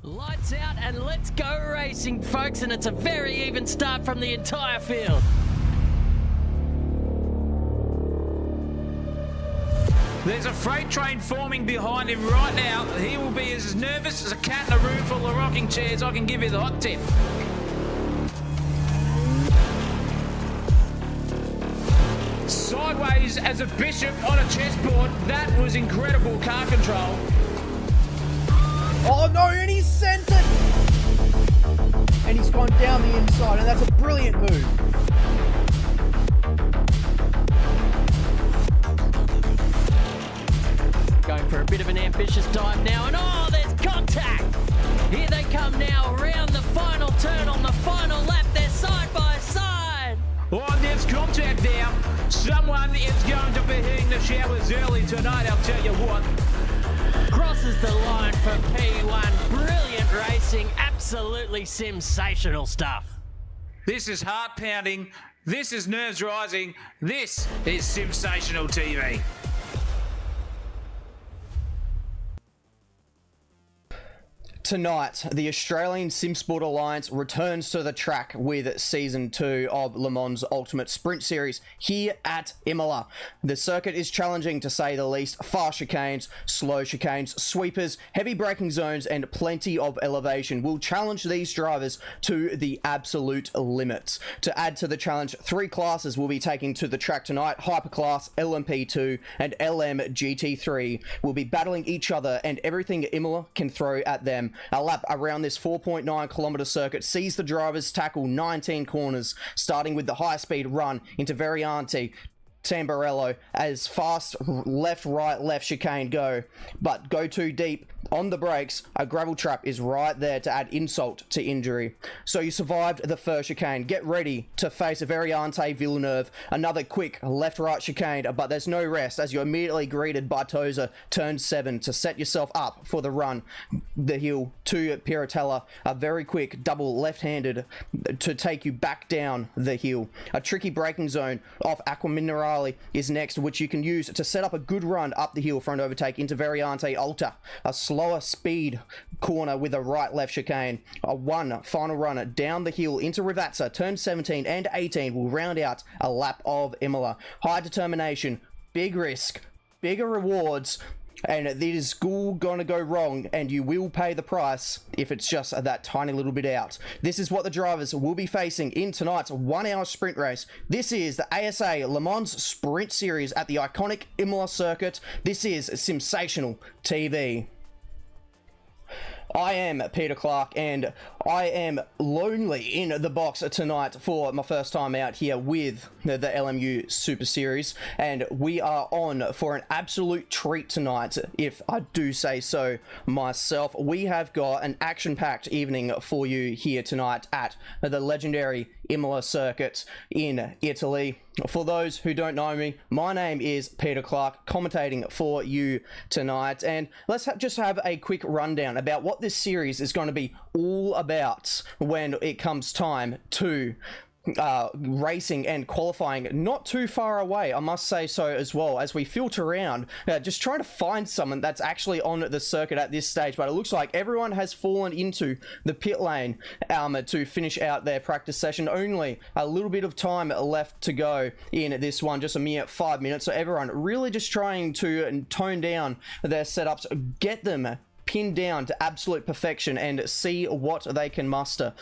Lights out and let's go racing, folks, and it's a very even start from the entire field. There's a freight train forming behind him right now. He will be as nervous as a cat in a room full of rocking chairs. I can give you the hot tip. Sideways as a bishop on a chessboard. That was incredible car control. Oh no, and he's sent it! And he's gone down the inside, and that's a brilliant move. Going for a bit of an ambitious dive now, and oh, there's contact! Here they come now, around the final turn on the final lap, they're side by side! Oh, there's contact now. Someone is going to be hitting the showers early tonight, I'll tell you what. Crosses the line for P1. Brilliant racing. Absolutely sensational stuff. This is heart-pounding. This is nerves-rising. This is sensational TV. Tonight, the Australian Simsport Alliance returns to the track with Season 2 of Le Mans Ultimate Sprint Series here at IMOLA. The circuit is challenging to say the least. Fast chicanes, slow chicanes, sweepers, heavy braking zones and plenty of elevation will challenge these drivers to the absolute limits. To add to the challenge, 3 classes will be taking to the track tonight. Hyperclass, LMP2 and LMGT3 will be battling each other and everything IMOLA can throw at them. A lap around this 4.9 kilometre circuit sees the drivers tackle 19 corners, starting with the high-speed run into Variante, Tamburello, as fast left, right, left chicane go, but go too deep on the brakes, a gravel trap is right there to add insult to injury. So you survived the first chicane. Get ready to face a Variante Villeneuve, another quick left-right chicane, but there's no rest as you're immediately greeted by Toza, turn 7 to set yourself up for the run. The hill to Piratella, a very quick double left-handed to take you back down the hill. A tricky braking zone off Aqua Minerale is next, which you can use to set up a good run up the hill front overtake into Variante Alta. A slower speed corner with a right-left chicane. A one final run down the hill into Rivazza, turn 17 and 18 will round out a lap of Imola. High determination, big risk, bigger rewards, and it is all gonna go wrong, and you will pay the price if it's just that tiny little bit out. This is what the drivers will be facing in tonight's 1 hour sprint race. This is the ASA Le Mans Sprint Series at the iconic Imola circuit. This is sensational TV. I am Peter Clark, and I am lonely in the box tonight for my first time out here with the LMU Super Series, and we are on for an absolute treat tonight, if I do say so myself. We have got an action-packed evening for you here tonight at the legendary Imola circuit in Italy. For those who don't know me, my name is Peter Clark, commentating for you tonight, and let's just have a quick rundown about what this series is going to be all about when it comes time to racing and qualifying. Not too far away, I must say so as well, as we filter around, just trying to find someone that's actually on the circuit at this stage, but it looks like everyone has fallen into the pit lane to finish out their practice session. Only a little bit of time left to go in this one, just a mere 5 minutes, so everyone really just trying to tone down their setups, get them pinned down to absolute perfection and see what they can muster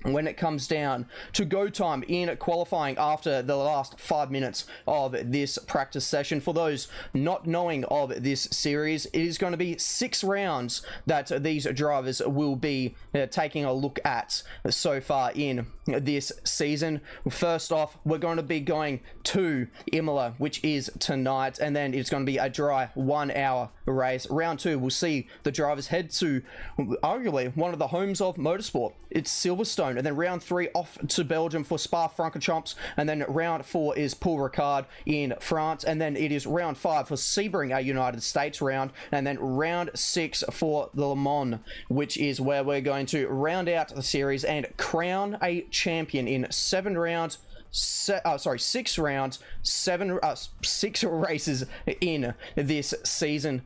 when it comes down to go time in qualifying after the last 5 minutes of this practice session. For those not knowing of this series, it is going to be 6 rounds that these drivers will be taking a look at so far in this season. First off, we're going to be going to Imola, which is tonight, and then it's going to be a dry 1 hour race. Round 2, we'll see the drivers head to arguably one of the homes of motorsport. It's Silverstone. And then round 3 off to Belgium for Spa-Francorchamps, and then round 4 is Paul Ricard in France, and then it is round 5 for Sebring, a United States round, and then round 6 for the Le Mans, which is where we're going to round out the series and crown a champion in 7 rounds. 6 rounds, 6 races in this season.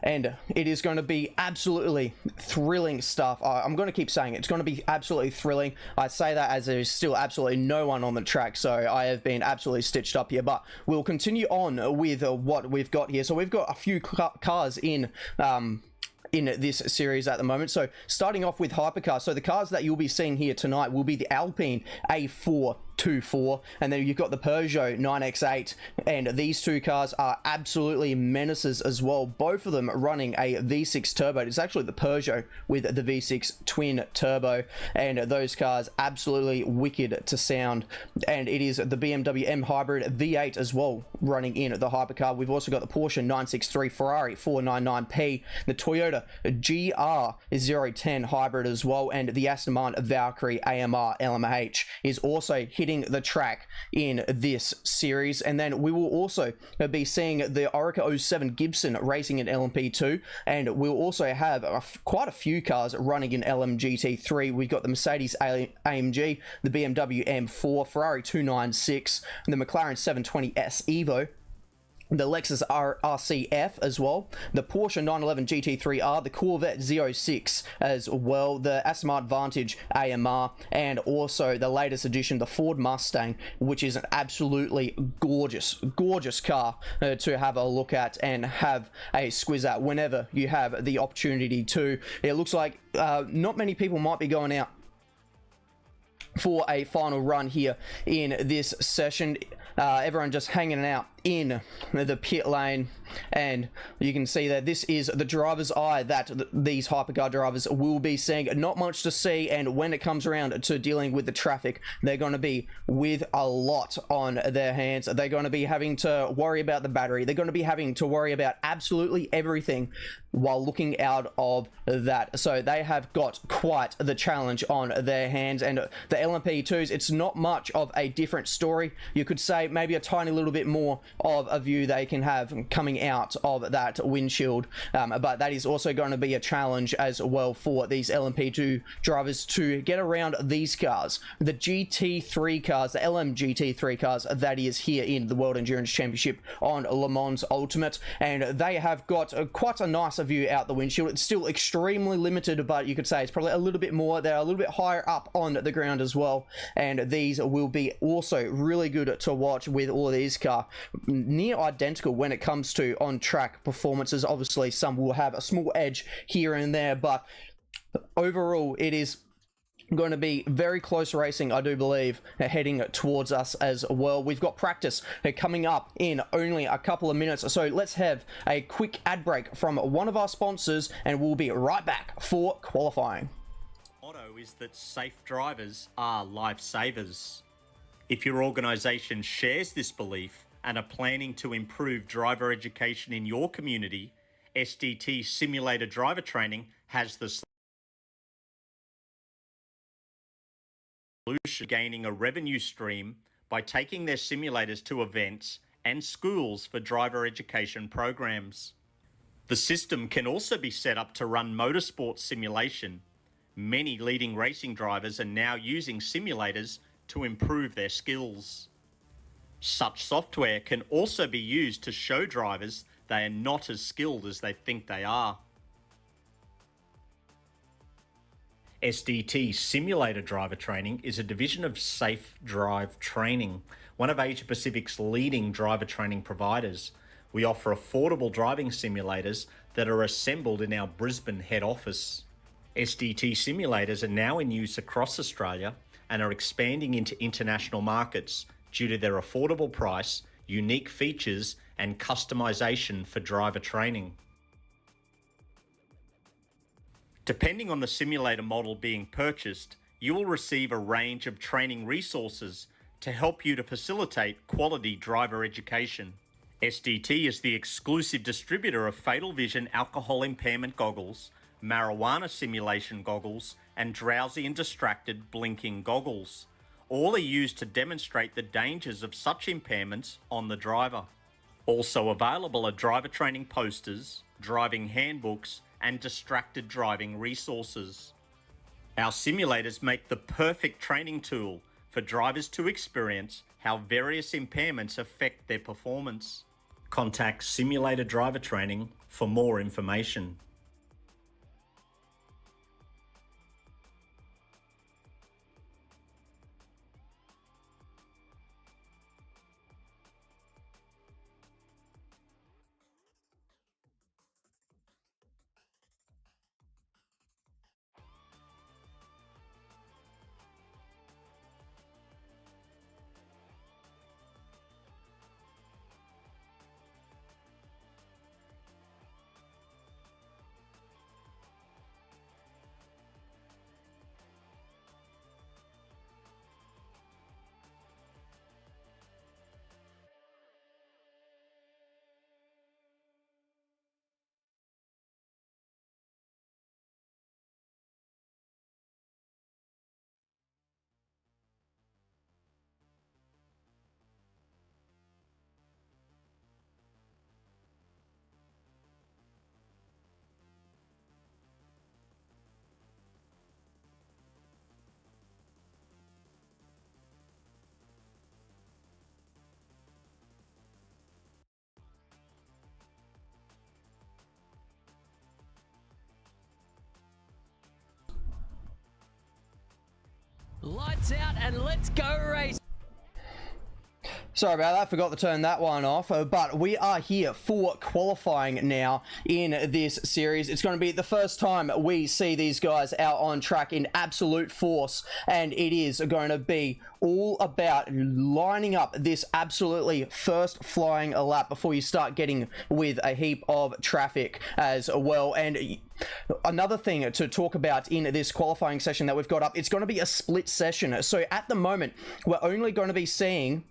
and it is going to be absolutely thrilling stuff. I'm going to keep saying it. It's going to be absolutely thrilling. I say that as there's still absolutely no one on the track, so I have been absolutely stitched up here, but we'll continue on with what we've got here. So we've got a few cars in this series at the moment. So starting off with hypercars, so the cars that you'll be seeing here tonight will be the Alpine A424, and then you've got the Peugeot 9X8, and these two cars are absolutely menaces as well, both of them running a V6 turbo. It's actually the Peugeot with the V6 twin turbo, and those cars absolutely wicked to sound. And it is the BMW M Hybrid V8 as well running in the hypercar. We've also got the Porsche 963, Ferrari 499P, the Toyota GR010 Hybrid as well, and the Aston Martin Valkyrie AMR LMH is also hitting the track in this series. And then we will also be seeing the Orica 07 Gibson racing in LMP2, and we'll also have quite a few cars running in LMGT3. We've got the Mercedes AMG, the BMW M4, Ferrari 296, and the McLaren 720S Evo, the Lexus RCF as well, the Porsche 911 GT3R, the Corvette Z06 as well, the Aston Martin Vantage AMR, and also the latest edition, the Ford Mustang, which is an absolutely gorgeous car to have a look at and have a squiz at whenever you have the opportunity to. It looks like not many people might be going out for a final run here in this session. Everyone just hanging out in the pit lane, and you can see that this is the driver's eye that these hypercar drivers will be seeing. Not much to see, and when it comes around to dealing with the traffic, they're going to be with a lot on their hands. They're going to be having to worry about the battery. They're going to be having to worry about absolutely everything while looking out of that. So they have got quite the challenge on their hands, and the LMP2s, it's not much of a different story. You could say maybe a tiny little bit more of a view they can have coming out of that windshield, but that is also going to be a challenge as well for these LMP2 drivers to get around these cars, the GT3 cars, the LMGT3 cars that is here in the World Endurance Championship on Le Mans Ultimate, and they have got quite a nice view out the windshield. It's still extremely limited, but you could say it's probably a little bit more. They're a little bit higher up on the ground as well, and these will be also really good to watch with all of these cars. Near identical when it comes to on-track performances. Obviously, some will have a small edge here and there, but overall, it is going to be very close racing, I do believe, heading towards us as well. We've got practice coming up in only a couple of minutes, so let's have a quick ad break from one of our sponsors, and we'll be right back for qualifying. Motto is that safe drivers are lifesavers. If your organisation shares this belief and are planning to improve driver education in your community, SDT Simulator Driver Training has the solution, gaining a revenue stream by taking their simulators to events and schools for driver education programs. The system can also be set up to run motorsport simulation. Many leading racing drivers are now using simulators to improve their skills. Such software can also be used to show drivers they are not as skilled as they think they are. SDT Simulator Driver Training is a division of Safe Drive Training, one of Asia Pacific's leading driver training providers. We offer affordable driving simulators that are assembled in our Brisbane head office. SDT simulators are now in use across Australia and are expanding into international markets due to their affordable price, unique features, and customization for driver training. Depending on the simulator model being purchased, you will receive a range of training resources to help you to facilitate quality driver education. SDT is the exclusive distributor of Fatal Vision alcohol impairment goggles, marijuana simulation goggles, and drowsy and distracted blinking goggles. All are used to demonstrate the dangers of such impairments on the driver. Also available are driver training posters, driving handbooks, and distracted driving resources. Our simulators make the perfect training tool for drivers to experience how various impairments affect their performance. Contact Simulator Driver Training for more information. Lights out and let's go race. Sorry about that, forgot to turn that one off, but we are here for qualifying now in this series. It's going to be the first time we see these guys out on track in absolute force, and it is going to be all about lining up this absolutely first flying lap before you start getting with a heap of traffic as well. And another thing to talk about in this qualifying session that we've got up, it's going to be a split session. So at the moment, we're only going to be seeing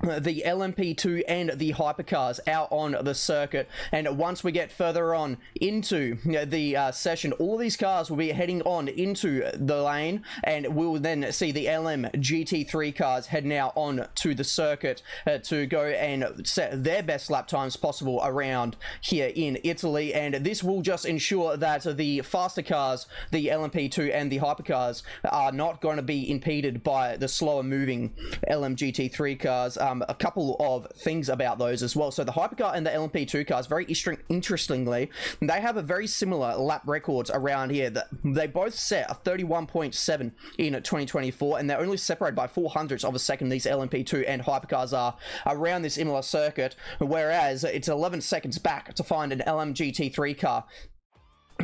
the LMP2 and the hypercars out on the circuit, and once we get further on into the session, all of these cars will be heading on into the lane, and we'll then see the LM GT3 cars head now on to the circuit to go and set their best lap times possible around here in Italy. And this will just ensure that the faster cars, the LMP2 and the hypercars, are not going to be impeded by the slower moving LM GT3 cars. A couple of things about those as well. So the hypercar and the LMP2 cars, very interestingly, they have a very similar lap records around here. That they both set a 31.7 in 2024, and they're only separated by 400ths of a second. These LMP2 and hypercars are around this Imola circuit, whereas it's 11 seconds back to find an LM GT3 car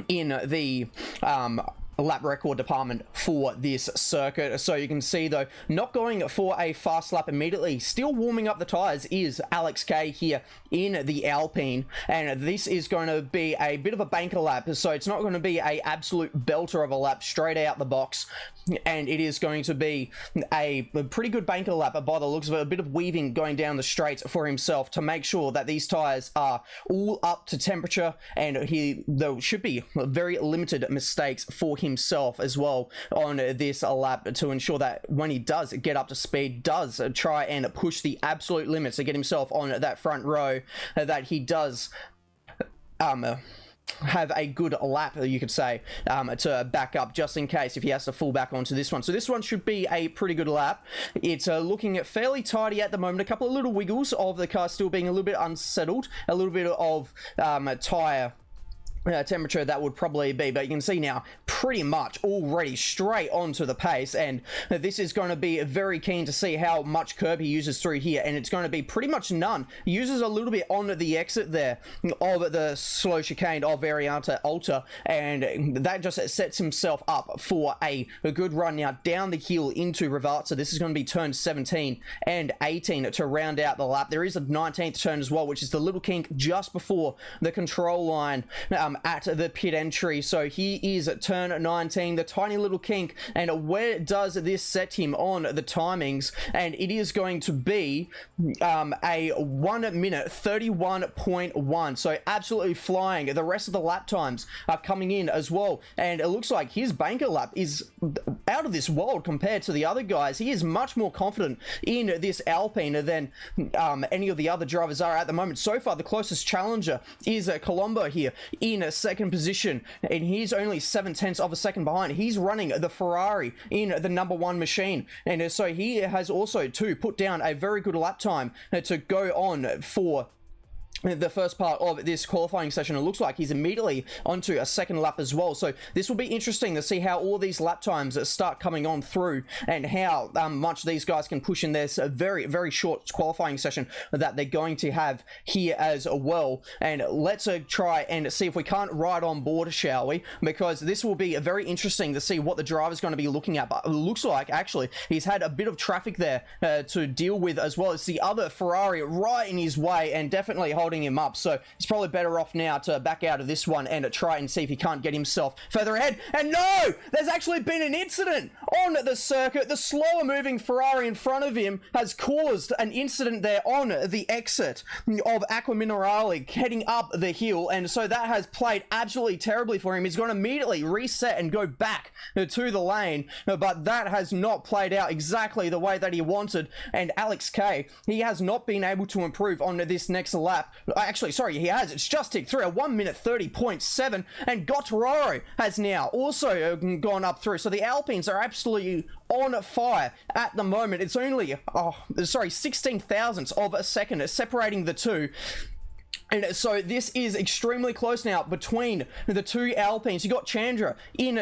in the lap record department for this circuit. So you can see, though, not going for a fast lap immediately, still warming up the tires, is Alex K here in the Alpine, and this is going to be a bit of a banker lap, so it's not going to be a absolute belter of a lap straight out the box, and it is going to be a pretty good banker lap by the looks of it, a bit of weaving going down the straight for himself to make sure that these tires are all up to temperature, and there should be very limited mistakes for himself as well on this lap to ensure that when he does get up to speed, does try and push the absolute limits to get himself on that front row, that he does have a good lap, you could say, to back up just in case if he has to fall back onto this one. So this one should be a pretty good lap. It's looking fairly tidy at the moment. A couple of little wiggles of the car still being a little bit unsettled, a little bit of tire temperature that would probably be, but you can see now pretty much already straight onto the pace, and this is going to be very keen to see how much curb he uses through here, and it's going to be pretty much none. He uses a little bit on the exit there of the slow chicane of Variante Alta, and that just sets himself up for a good run now down the hill into Rivalta. This is going to be turn 17 and 18 to round out the lap. There is a 19th turn as well, which is the little kink just before the control line at the pit entry. So he is at turn 19, the tiny little kink, and where does this set him on the timings? And it is going to be a 1 minute 31.1, so absolutely flying. The rest of the lap times are coming in as well, and it looks like his banker lap is out of this world compared to the other guys. He is much more confident in this Alpine than any of the other drivers are at the moment. So far, the closest challenger is Colombo here in second position, and he's only 7/10 of a second behind. He's running the Ferrari in the number one machine, and so he has also to put down a very good lap time to go on for the first part of this qualifying session. It looks like he's immediately onto a second lap as well, so this will be interesting to see how all these lap times start coming on through and how much these guys can push in this very, very short qualifying session that they're going to have here as well. And let's try and see if we can't ride on board, shall we, because this will be very interesting to see what the driver's going to be looking at. But it looks like actually he's had a bit of traffic there to deal with, as well as the other Ferrari right in his way and definitely holding him up. So he's probably better off now to back out of this one and try and see if he can't get himself further ahead. And no, there's actually been an incident on the circuit. The slower moving Ferrari in front of him has caused an incident there on the exit of Aqua Minerale heading up the hill, and so that has played absolutely terribly for him. He's going to immediately reset and go back to the lane, but that has not played out exactly the way that he wanted. And Alex K, he has not been able to improve on this next lap. Actually, sorry, he has. It's just ticked through a 1:30.7, and Gottararo has now also gone up through. So the Alpines are absolutely on fire at the moment. It's only 16 thousandths of a second separating the two. And so this is extremely close now between the two Alpines. You got Chandra in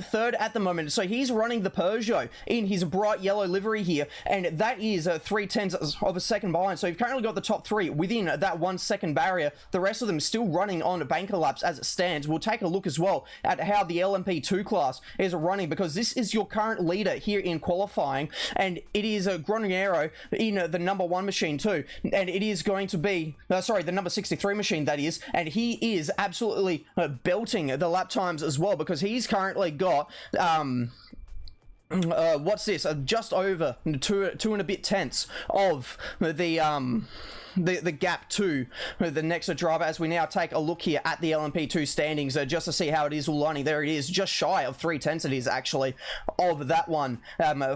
third at the moment. So he's running the Peugeot in his bright yellow livery here, and that is 3/10 of a second behind. So you've currently got the top three within that 1 second barrier. The rest of them still running on banker laps as it stands. We'll take a look as well at how the LMP2 class is running, because this is your current leader here in qualifying, and it is Groniero in the number 1 machine too, and it is going to be the number 63 machine, that is, and he is absolutely belting the lap times as well, because he's currently got what's this, just over two and a bit tenths of the gap to the next driver. As we now take a look here at the LMP2 standings, just to see how it is all lining. There it is, just shy of 3/10 it is actually of that one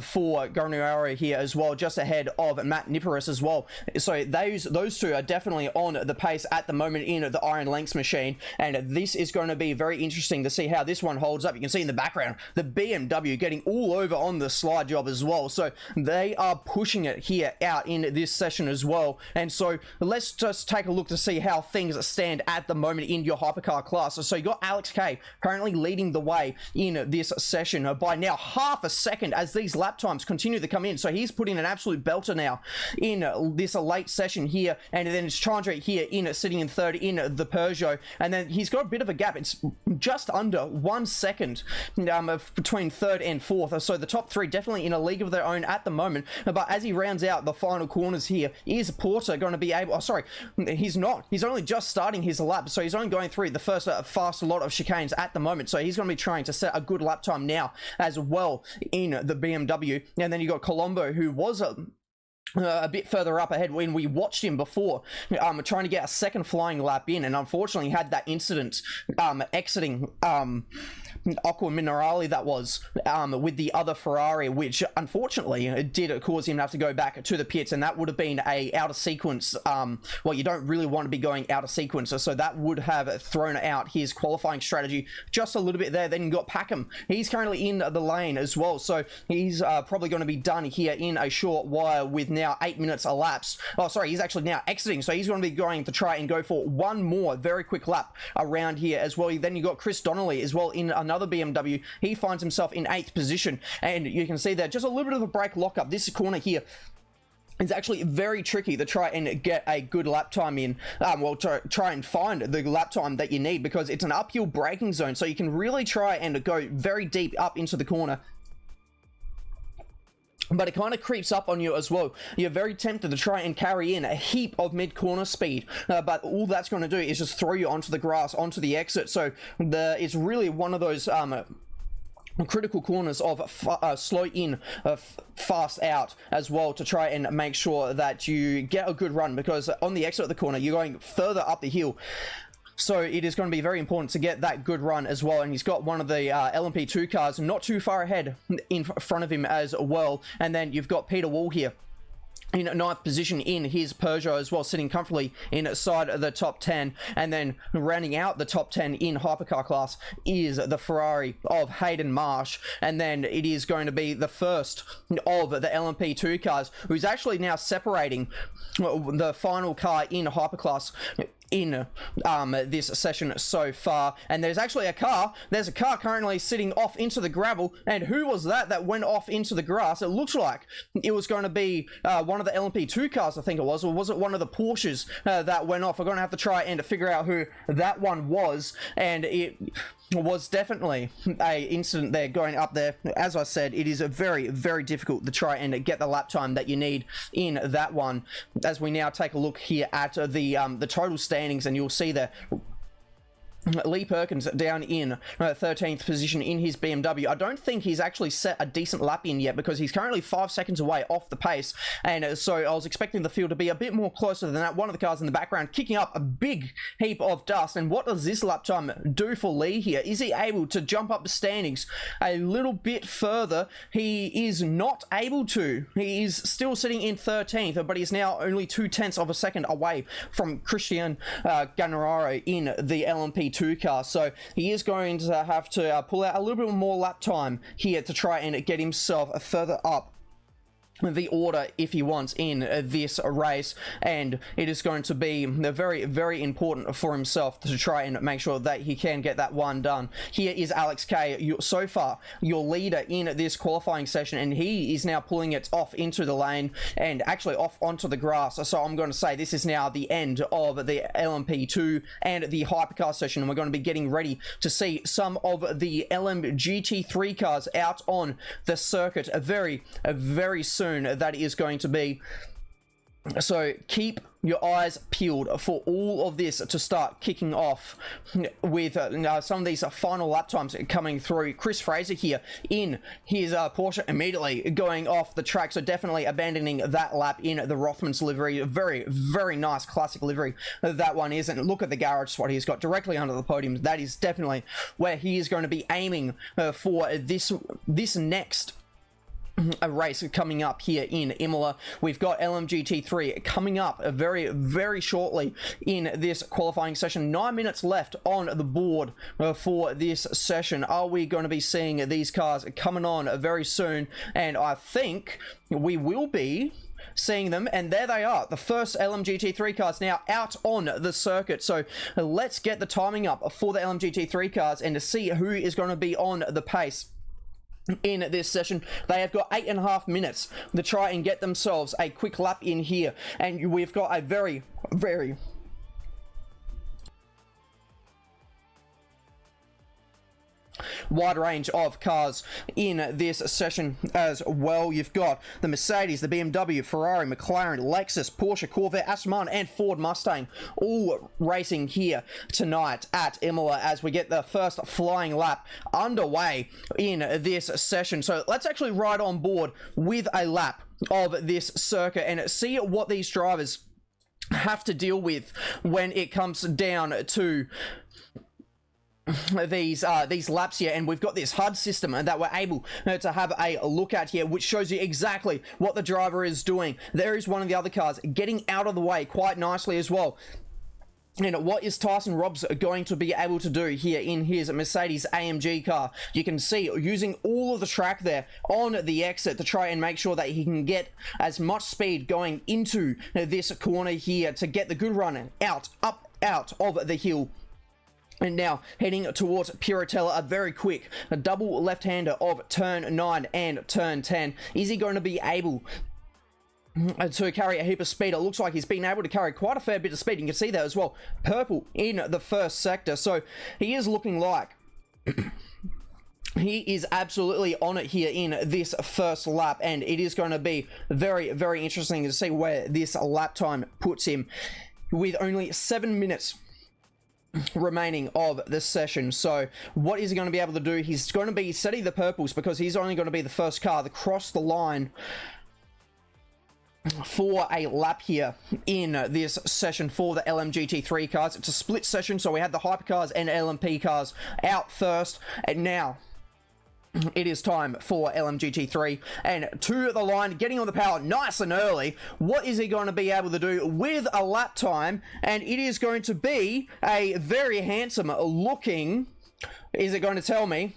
for Garnieri here as well, just ahead of Matt Niparis as well. So those two are definitely on the pace at the moment in the Iron Lynx machine, and this is going to be very interesting to see how this one holds up. You can see in the background the BMW getting all over on the slide job as well, so they are pushing it here out in this session as well. And so let's just take a look to see how things stand at the moment in your hypercar class. So you got Alex K currently leading the way in this session by now half a second as these lap times continue to come in. So he's putting an absolute belter now in this late session here, and then it's Chandra here sitting in third in the Peugeot, and then he's got a bit of a gap. It's just under 1 second between third and fourth. So the top three definitely in a league of their own at the moment. But as he rounds out the final corners here, is Porter going to be able, he's not, he's only just starting his lap, so he's only going through the first fast lot of chicanes at the moment, so he's going to be trying to set a good lap time now as well in the BMW. And then you got Colombo, who was a bit further up ahead when we watched him before, trying to get a second flying lap in, and unfortunately had that incident exiting Aqua Minerale, that was with the other Ferrari, which unfortunately did cause him to have to go back to the pits, and that would have been a out of sequence. Well, you don't really want to be going out of sequence, so that would have thrown out his qualifying strategy just a little bit there. Then you got Packham, he's currently in the lane as well, so he's probably going to be done here in a short while with now 8 minutes elapsed. Oh, sorry, he's actually now exiting, so he's going to be going to try and go for one more very quick lap around here as well. Then you got Chris Donnelly as well in another BMW. He finds himself in 8th position, and you can see there just a little bit of a brake lockup. This corner here is actually very tricky to try and get a good lap time in. Well, try and find the lap time that you need, because it's an uphill braking zone, so you can really try and go very deep up into the corner, but it kind of creeps up on you as well. You're very tempted to try and carry in a heap of mid-corner speed, but all that's going to do is just throw you onto the grass, onto the exit. So it's really one of those critical corners of slow in, fast out as well, to try and make sure that you get a good run, because on the exit of the corner you're going further up the hill. So it is going to be very important to get that good run as well. And he's got one of the LMP2 cars not too far ahead in front of him as well. And then you've got Peter Wall here in 9th position in his Peugeot as well, sitting comfortably inside the top 10. And then rounding out the top 10 in hypercar class is the Ferrari of Hayden Marsh. And then it is going to be the first of the LMP2 cars, who's actually now separating the final car in hyperclass in this session so far. And there's actually a car currently sitting off into the gravel. And who was that went off into the grass? It looks like it was going to be one of the LMP2 cars, I think it was, or was it one of the Porsches that went off? We're going to have to try and figure out who that one was. And it was definitely a incident there going up there. As I said, it is a very, very difficult to try and get the lap time that you need in that one. As we now take a look here at the total standings, and you'll see there Lee Perkins down in 13th position in his BMW. I don't think he's actually set a decent lap in yet, because he's currently 5 seconds away off the pace, and so I was expecting the field to be a bit more closer than that. One of the cars in the background kicking up a big heap of dust. And what does this lap time do for Lee here? Is he able to jump up the standings a little bit further? He is not able to. He is still sitting in 13th, but he's now only 0.2 of a second away from Christian Ganararo in the LMP2 car. So he is going to have to pull out a little bit more lap time here to try and get himself further up the order if he wants in this race. And it is going to be very, very important for himself to try and make sure that he can get that one done. Here is Alex K, so far your leader in this qualifying session, and he is now pulling it off into the lane and actually off onto the grass. So I'm going to say this is now the end of the LMP2 and the hypercar session, and we're going to be getting ready to see some of the LMGT3 cars out on the circuit very, very soon. That is going to be. So keep your eyes peeled for all of this to start kicking off with some of these final lap times coming through. Chris Fraser here in his Porsche immediately going off the track, so definitely abandoning that lap in the Rothmans livery. Very, very nice classic livery that one is. And look at the garage spot he's got directly under the podium. That is definitely where he is going to be aiming for this next a race coming up here in Imola. We've got LMGT3 coming up very, very shortly in this qualifying session. 9 minutes left on the board for this session. Are we going to be seeing these cars coming on very soon? And I think we will be seeing them, and there they are, the first LMGT3 cars now out on the circuit. So let's get the timing up for the LMGT3 cars and to see who is going to be on the pace in this session. They have got 8.5 minutes to try and get themselves a quick lap in here, and we've got a very, very wide range of cars in this session as well. You've got the Mercedes, the BMW, Ferrari, McLaren, Lexus, Porsche, Corvette, Aston Martin and Ford Mustang all racing here tonight at Imola as we get the first flying lap underway in this session. So let's actually ride on board with a lap of this circuit and see what these drivers have to deal with when it comes down to these laps here. And we've got this HUD system that we're able to have a look at here, which shows you exactly what the driver is doing. There is one of the other cars getting out of the way quite nicely as well. And what is Tyson Robbs going to be able to do here in his Mercedes AMG car? You can see using all of the track there on the exit to try and make sure that he can get as much speed going into this corner here to get the good run out of the hill. And now heading towards Puritella, a very quick double left-hander of turn 9 and turn 10. Is he going to be able to carry a heap of speed? It looks like he's been able to carry quite a fair bit of speed. You can see that as well. Purple in the first sector. So he is looking like he is absolutely on it here in this first lap, and it is going to be very, very interesting to see where this lap time puts him with only 7 minutes remaining of the session. So what is he going to be able to do? He's going to be setting the purples because he's only going to be the first car to cross the line for a lap here in this session for the LMGT3 cars. It's a split session, so we had the hypercars and LMP cars out first, and now it is time for LMGT3 and to the line, getting on the power nice and early. What is he going to be able to do with a lap time? And it is going to be a very handsome looking, is it going to tell me?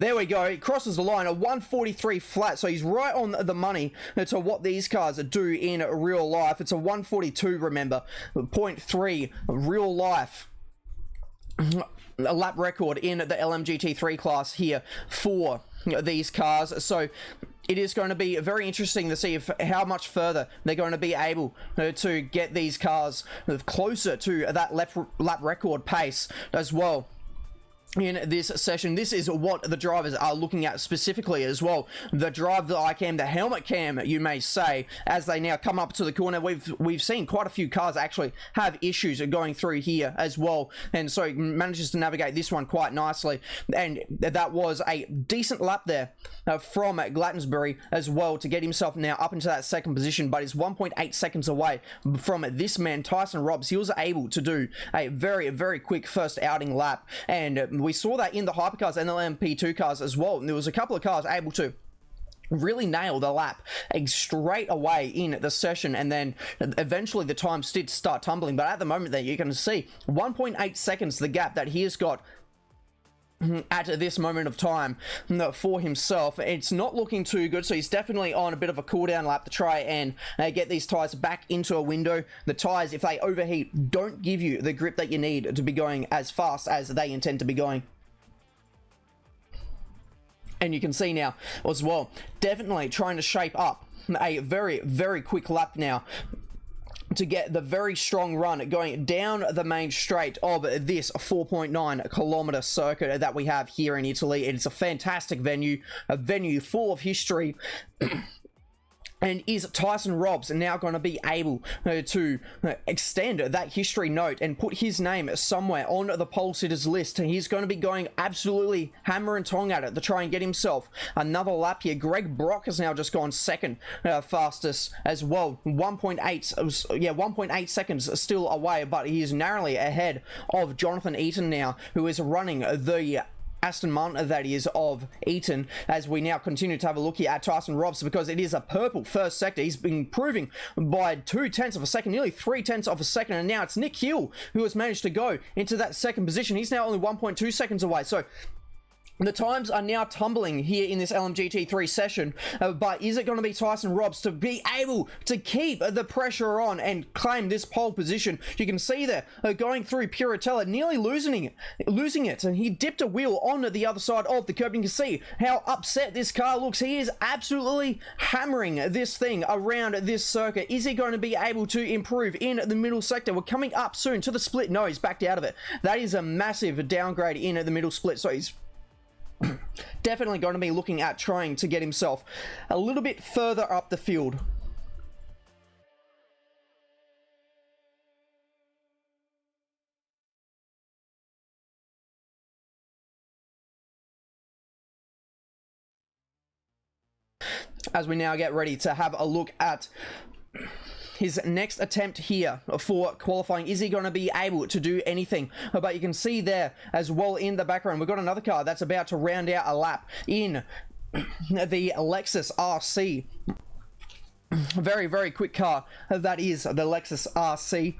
There we go, he crosses the line, a 143 flat, so he's right on the money to what these cars do in real life. It's a 142, remember, 0.3 real life. A lap record in the LMGT3 class here for these cars, so it is going to be very interesting to see how much further they're going to be able to get these cars closer to that lap record pace as well. In this session, this is what the drivers are looking at specifically as well. The drive, the eye cam, the helmet cam, you may say, as they now come up to the corner. We've seen quite a few cars actually have issues going through here as well, and so he manages to navigate this one quite nicely. And that was a decent lap there from Glattensbury as well to get himself now up into that second position, but he's 1.8 seconds away from this man, Tyson Robbs. He was able to do a very, very quick first outing lap, and we saw that in the hypercars and the LMP2 cars as well. And there was a couple of cars able to really nail the lap straight away in the session, and then eventually the times did start tumbling. But at the moment there, you can see 1.8 seconds the gap that he has got at this moment of time for himself. It's not looking too good, so he's definitely on a bit of a cool down lap to try and get these tires back into a window. The tires, if they overheat, don't give you the grip that you need to be going as fast as they intend to be going. And you can see now as well, definitely trying to shape up a very, very quick lap now to get the very strong run going down the main straight of this 4.9 kilometer circuit that we have here in Italy. It's a fantastic venue, a venue full of history. And is Tyson Robbs now going to be able to extend that history note and put his name somewhere on the pole sitters list? He's going to be going absolutely hammer and tong at it to try and get himself another lap here. Greg Brock has now just gone second fastest as well. 1.8 seconds still away, but he is narrowly ahead of Jonathan Eaton now, who is running the Aston Martin that is of Eaton, as we now continue to have a look here at Tyson Robbs, because it is a purple first sector. He's been improving by 0.2 of a second, nearly 0.3 of a second, and now it's Nick Hill who has managed to go into that second position. He's now only 1.2 seconds away, so the times are now tumbling here in this LMGT3 session, but is it going to be Tyson Robbs to be able to keep the pressure on and claim this pole position? You can see there, going through Puritella, nearly losing it, and he dipped a wheel on the other side of the curb. You can see how upset this car looks. He is absolutely hammering this thing around this circuit. Is he going to be able to improve in the middle sector? We're coming up soon to the split. No, he's backed out of it. That is a massive downgrade in the middle split, so he's definitely going to be looking at trying to get himself a little bit further up the field. As we now get ready to have a look at his next attempt here for qualifying. Is he going to be able to do anything? But you can see there as well in the background, we've got another car that's about to round out a lap in the Lexus RC. Very, very quick car. That is the Lexus RC.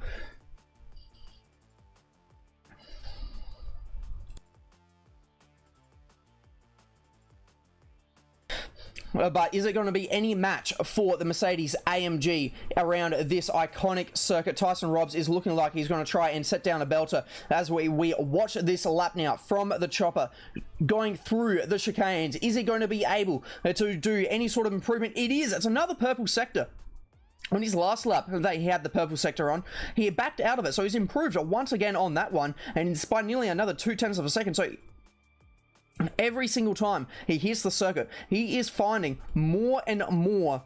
But is it going to be any match for the Mercedes AMG around this iconic circuit? Tyson Robbs is looking like he's going to try and set down a belter as we watch this lap now from the chopper going through the chicanes. Is he going to be able to do any sort of improvement? It is. It's another purple sector. On his last lap that he had the purple sector on, he backed out of it, so he's improved once again on that one, and it's by nearly another 0.2 of a second. So every single time he hits the circuit, he is finding more and more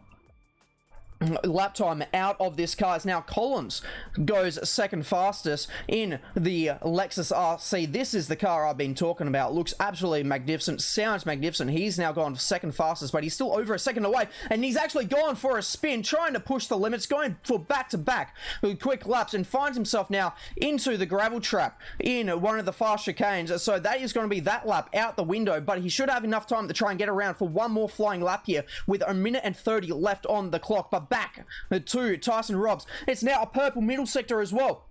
lap time out of this car is now Collins goes second fastest in the Lexus RC. This is the car I've been talking about. Looks absolutely magnificent, sounds magnificent. He's now gone second fastest, but he's still over a second away, and he's actually gone for a spin, trying to push the limits, going for back-to-back with quick laps, and finds himself now into the gravel trap in one of the fast chicanes. So that is going to be that lap out the window, but he should have enough time to try and get around for one more flying lap here with 1 minute and 30 left on the clock. But back to Tyson Robbs. It's now a purple middle sector as well.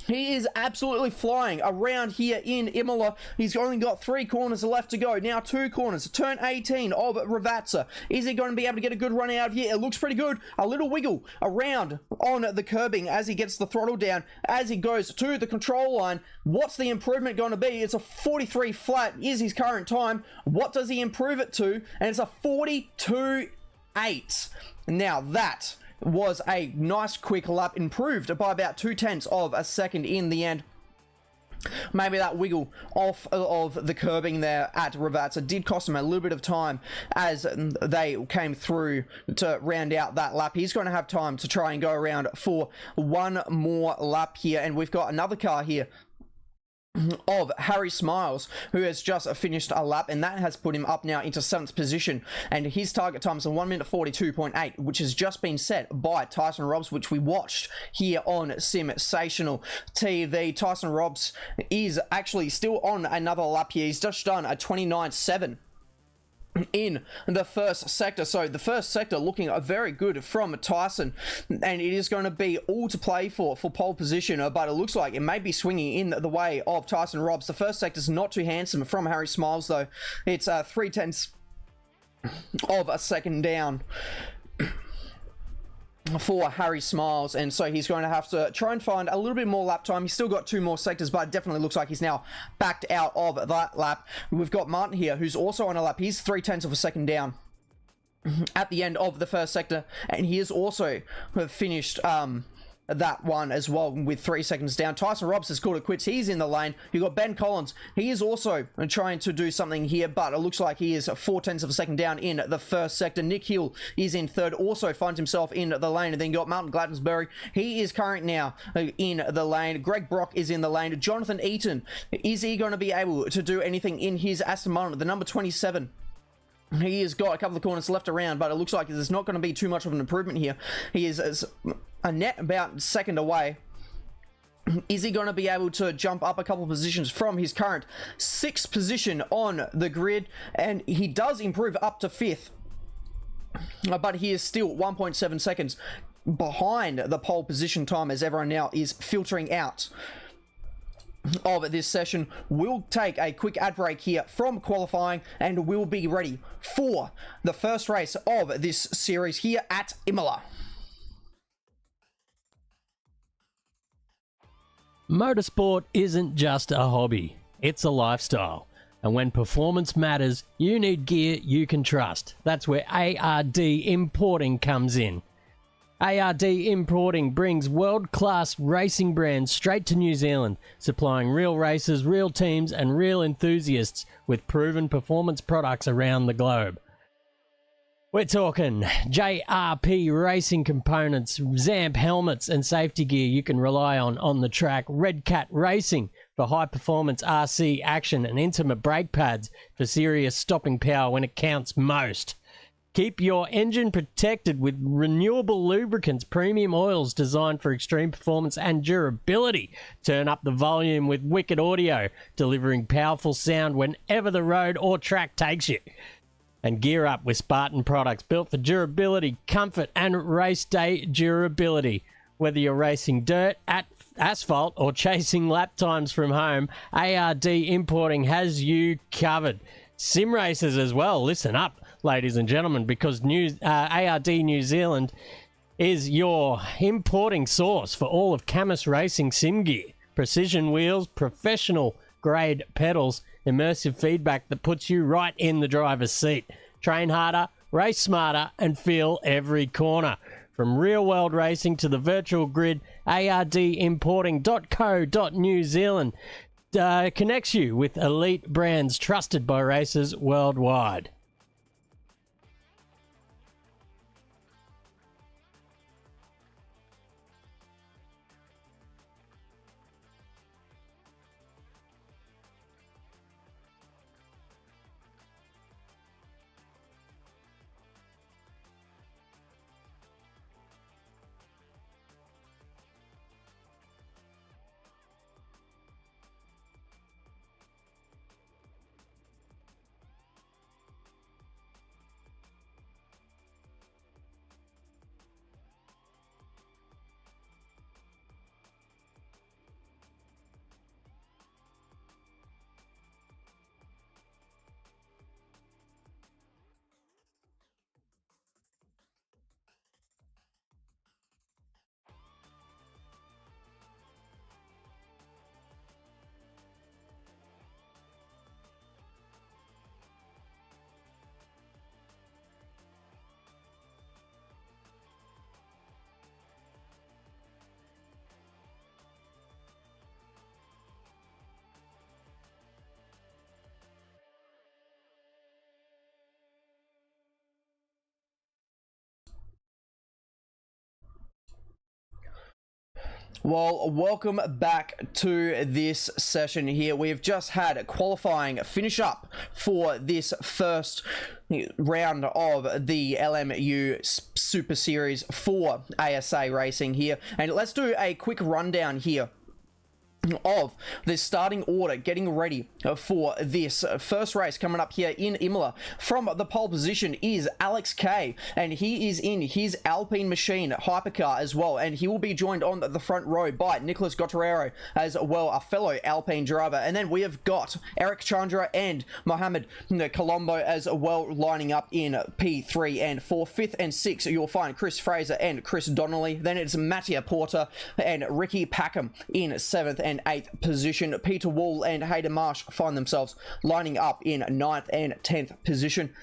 He is absolutely flying around here in Imola. He's only got 3 corners left to go. Now 2 corners. Turn 18 of Ravazza. Is he going to be able to get a good run out of here? It looks pretty good. A little wiggle around on the curbing as he gets the throttle down, as he goes to the control line. What's the improvement going to be? It's a 43 flat is his current time. What does he improve it to? And it's a 42.8. Now that was a nice quick lap, improved by about 0.2 of a second in the end. Maybe that wiggle off of the curbing there at Ravazza did cost him a little bit of time as they came through to round out that lap. He's going to have time to try and go around for one more lap here, and we've got another car here of Harry Smiles, who has just finished a lap, and that has put him up now into 7th position, and his target time is 1 minute 42.8, which has just been set by Tyson Robbs, which we watched here on Simsational TV. Tyson Robbs is actually still on another lap here. He's just done a 29.7 in the first sector, so the first sector looking very good from Tyson, and it is going to be all to play for pole position, but it looks like it may be swinging in the way of Tyson Robbs. The first sector is not too handsome from Harry Smiles though. It's 0.3 of a second down for Harry Smiles, and so he's going to have to try and find a little bit more lap time. He's still got 2 more sectors, but it definitely looks like he's now backed out of that lap. We've got Martin here, who's also on a lap. He's 0.3 of a second down at the end of the first sector, and he is also finished that one as well with 3 seconds down. Tyson Robbs has called it quits. He's in the lane. You've got Ben Collins. He is also trying to do something here, but it looks like he is 0.4 of a second down in the first sector. Nick Hill is in third, also finds himself in the lane. And then you got Martin Glattensbury. He is current now in the lane. Greg Brock is in the lane. Jonathan Eaton, is he going to be able to do anything in his Aston Martin, the number 27? He has got a couple of corners left around, but it looks like there's not going to be too much of an improvement here. He is a net about second away. Is he going to be able to jump up a couple of positions from his current 6th position on the grid? And he does improve up to 5th, but he is still 1.7 seconds behind the pole position time, as everyone now is filtering out of this session. We'll take a quick ad break here from qualifying, and we'll be ready for the first race of this series here at Imola. Motorsport isn't just a hobby, it's a lifestyle. And when performance matters, you need gear you can trust. That's where ARD Importing comes in. ARD Importing brings world-class racing brands straight to New Zealand, supplying real racers, real teams, and real enthusiasts with proven performance products around the globe. We're talking JRP racing components, Zamp helmets and safety gear you can rely on the track, Red Cat Racing for high-performance RC action, and intimate brake pads for serious stopping power when it counts most. Keep your engine protected with renewable lubricants, premium oils designed for extreme performance and durability. Turn up the volume with wicked audio, delivering powerful sound whenever the road or track takes you. And gear up with Spartan products built for durability, comfort, and race day durability. Whether you're racing dirt, asphalt, or chasing lap times from home, ARD Importing has you covered. Sim racers as well, listen up, ladies and gentlemen, because ARD New Zealand is your importing source for all of Camus Racing sim gear. Precision wheels, professional grade pedals, immersive feedback that puts you right in the driver's seat. Train harder, race smarter, and feel every corner. From real-world racing to the virtual grid, ardimporting.co.New Zealand connects you with elite brands trusted by racers worldwide. Well, welcome back to this session here. We've just had qualifying finish up for this first round of the LMU Super Series for ASA Racing here. And let's do a quick rundown here of the starting order, getting ready for this first race coming up here in Imola. From the pole position is Alex K, and he is in his Alpine Machine hypercar as well, and he will be joined on the front row by Nicholas Gottarero as well, a fellow Alpine driver. And then we have got Eric Chandra and Mohamed Colombo as well, lining up in P3 and 4. 5th and 6th you'll find Chris Fraser and Chris Donnelly. Then it's Mattia Porter and Ricky Packham in 7th and 8th position. Peter Wall and Hayden Marsh find themselves lining up in 9th and 10th position.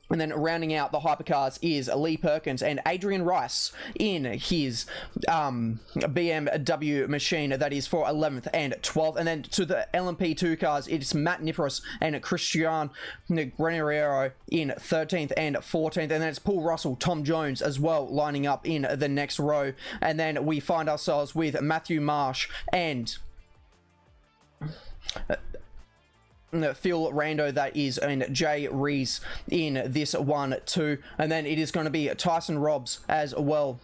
And then rounding out the hypercars is Lee Perkins and Adrian Rice in his BMW machine, that is for 11th and 12th. And then to the LMP2 cars, it's Matt Niparos and Christian Graniero in 13th and 14th. And then it's Paul Russell, Tom Jones as well, lining up in the next row. And then we find ourselves with Matthew Marsh and Phil Rando, that is, and Jay Rees in this one too. And then it is going to be Tyson Robbs as well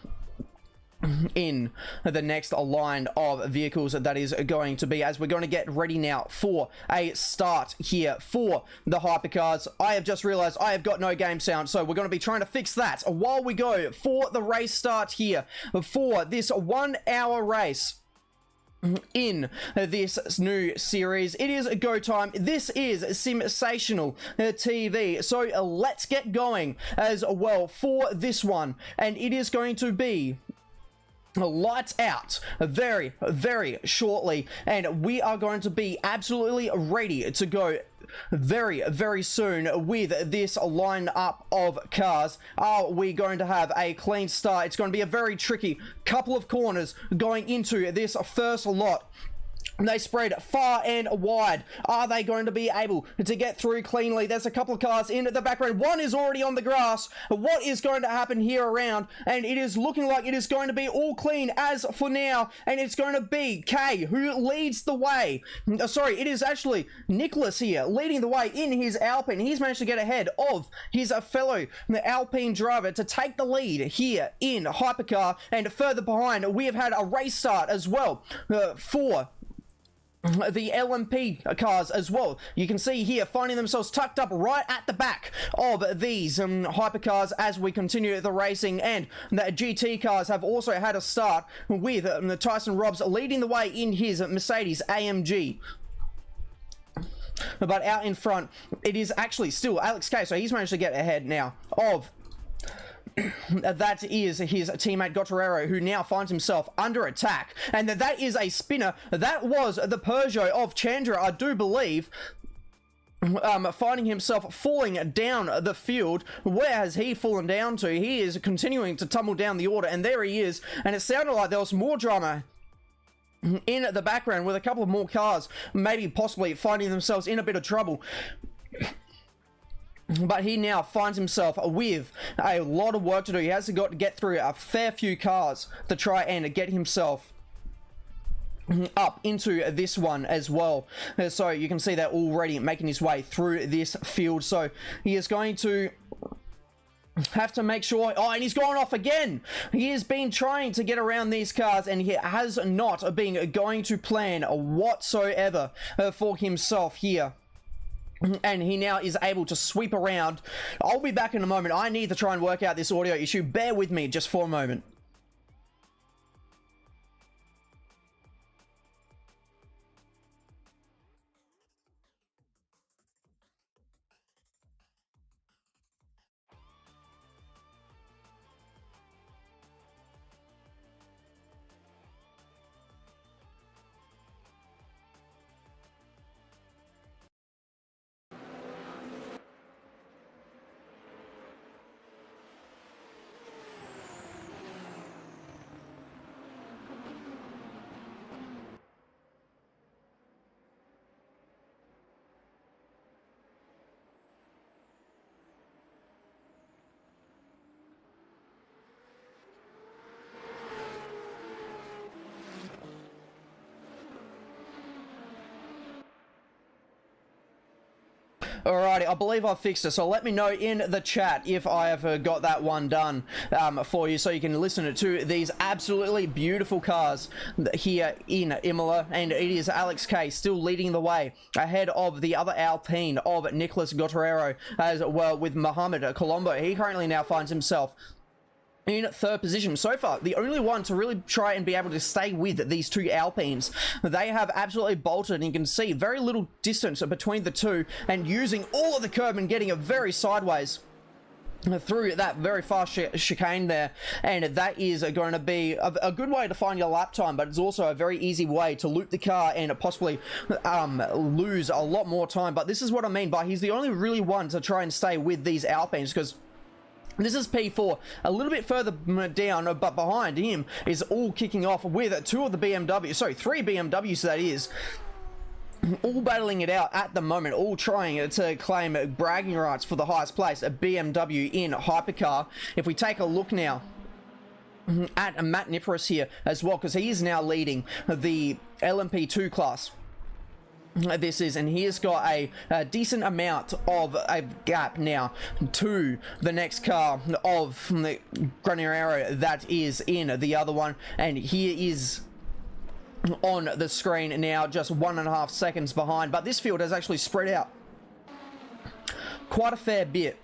in the next line of vehicles. That is going to be, as we're going to get ready now for a start here for the hypercars. I have just realized I have got no game sound, so we're going to be trying to fix that while we go for the race start here for this 1 hour race in this new series. It is go time. This is Simsational TV, so let's get going as well for this one, and it is going to be lights out very, very shortly, and we are going to be absolutely ready to go very, very soon with this lineup of cars. Are we going to have a clean start? It's going to be a very tricky couple of corners going into this first lot. They spread far and wide. Are they going to be able to get through cleanly? There's a couple of cars in the background. One is already on the grass. What is going to happen here around? And it is looking like it is going to be all clean as for now. And it's going to be Kay who leads the way. Sorry, it is actually Nicholas here leading the way in his Alpine. He's managed to get ahead of his fellow Alpine driver to take the lead here in hypercar. And further behind, we have had a race start as well for the LMP cars as well. You can see here finding themselves tucked up right at the back of these hypercars as we continue the racing. And the GT cars have also had a start with Tyson Robbs leading the way in his Mercedes AMG. But out in front, it is actually still Alex K, so he's managed to get ahead now of that is his teammate Gottarero, who now finds himself under attack. And that is a spinner. That was the Peugeot of Chandra, I do believe, finding himself falling down the field. Where has he fallen down to? He is continuing to tumble down the order, and there he is. And it sounded like there was more drama in the background with a couple of more cars maybe possibly finding themselves in a bit of trouble. But he now finds himself with a lot of work to do. He has got to get through a fair few cars to try and get himself up into this one as well. So you can see that already making his way through this field. So he is going to have to make sure. Oh, and he's going off again. He has been trying to get around these cars, and he has not been going to plan whatsoever for himself here. And he now is able to sweep around. I'll be back in a moment. I need to try and work out this audio issue. Bear with me just for a moment. Alrighty, I believe I've fixed it, so let me know in the chat if I have got that one done for you, so you can listen to these absolutely beautiful cars here in Imola. And it is Alex K still leading the way ahead of the other Alpine of Nicholas Gotterero, as well with Mohamed Colombo. He currently now finds himself in third position. So far, the only one to really try and be able to stay with these two Alpines. They have absolutely bolted, and you can see very little distance between the two, and using all of the curb and getting it very sideways through that very fast chicane there. And that is going to be a good way to find your lap time, but it's also a very easy way to loop the car and possibly lose a lot more time. But this is what I mean by he's the only really one to try and stay with these Alpines, because this is P4 a little bit further down, but behind him is all kicking off with three BMWs, that is, all battling it out at the moment, all trying to claim bragging rights for the highest place, a BMW in hypercar. If we take a look now at Matt Nippers here as well, because he is now leading the LMP2 class. This is, and he has got a decent amount of a gap now to the next car of the Granero that is in the other one, and he is on the screen now just 1.5 seconds behind. But this field has actually spread out quite a fair bit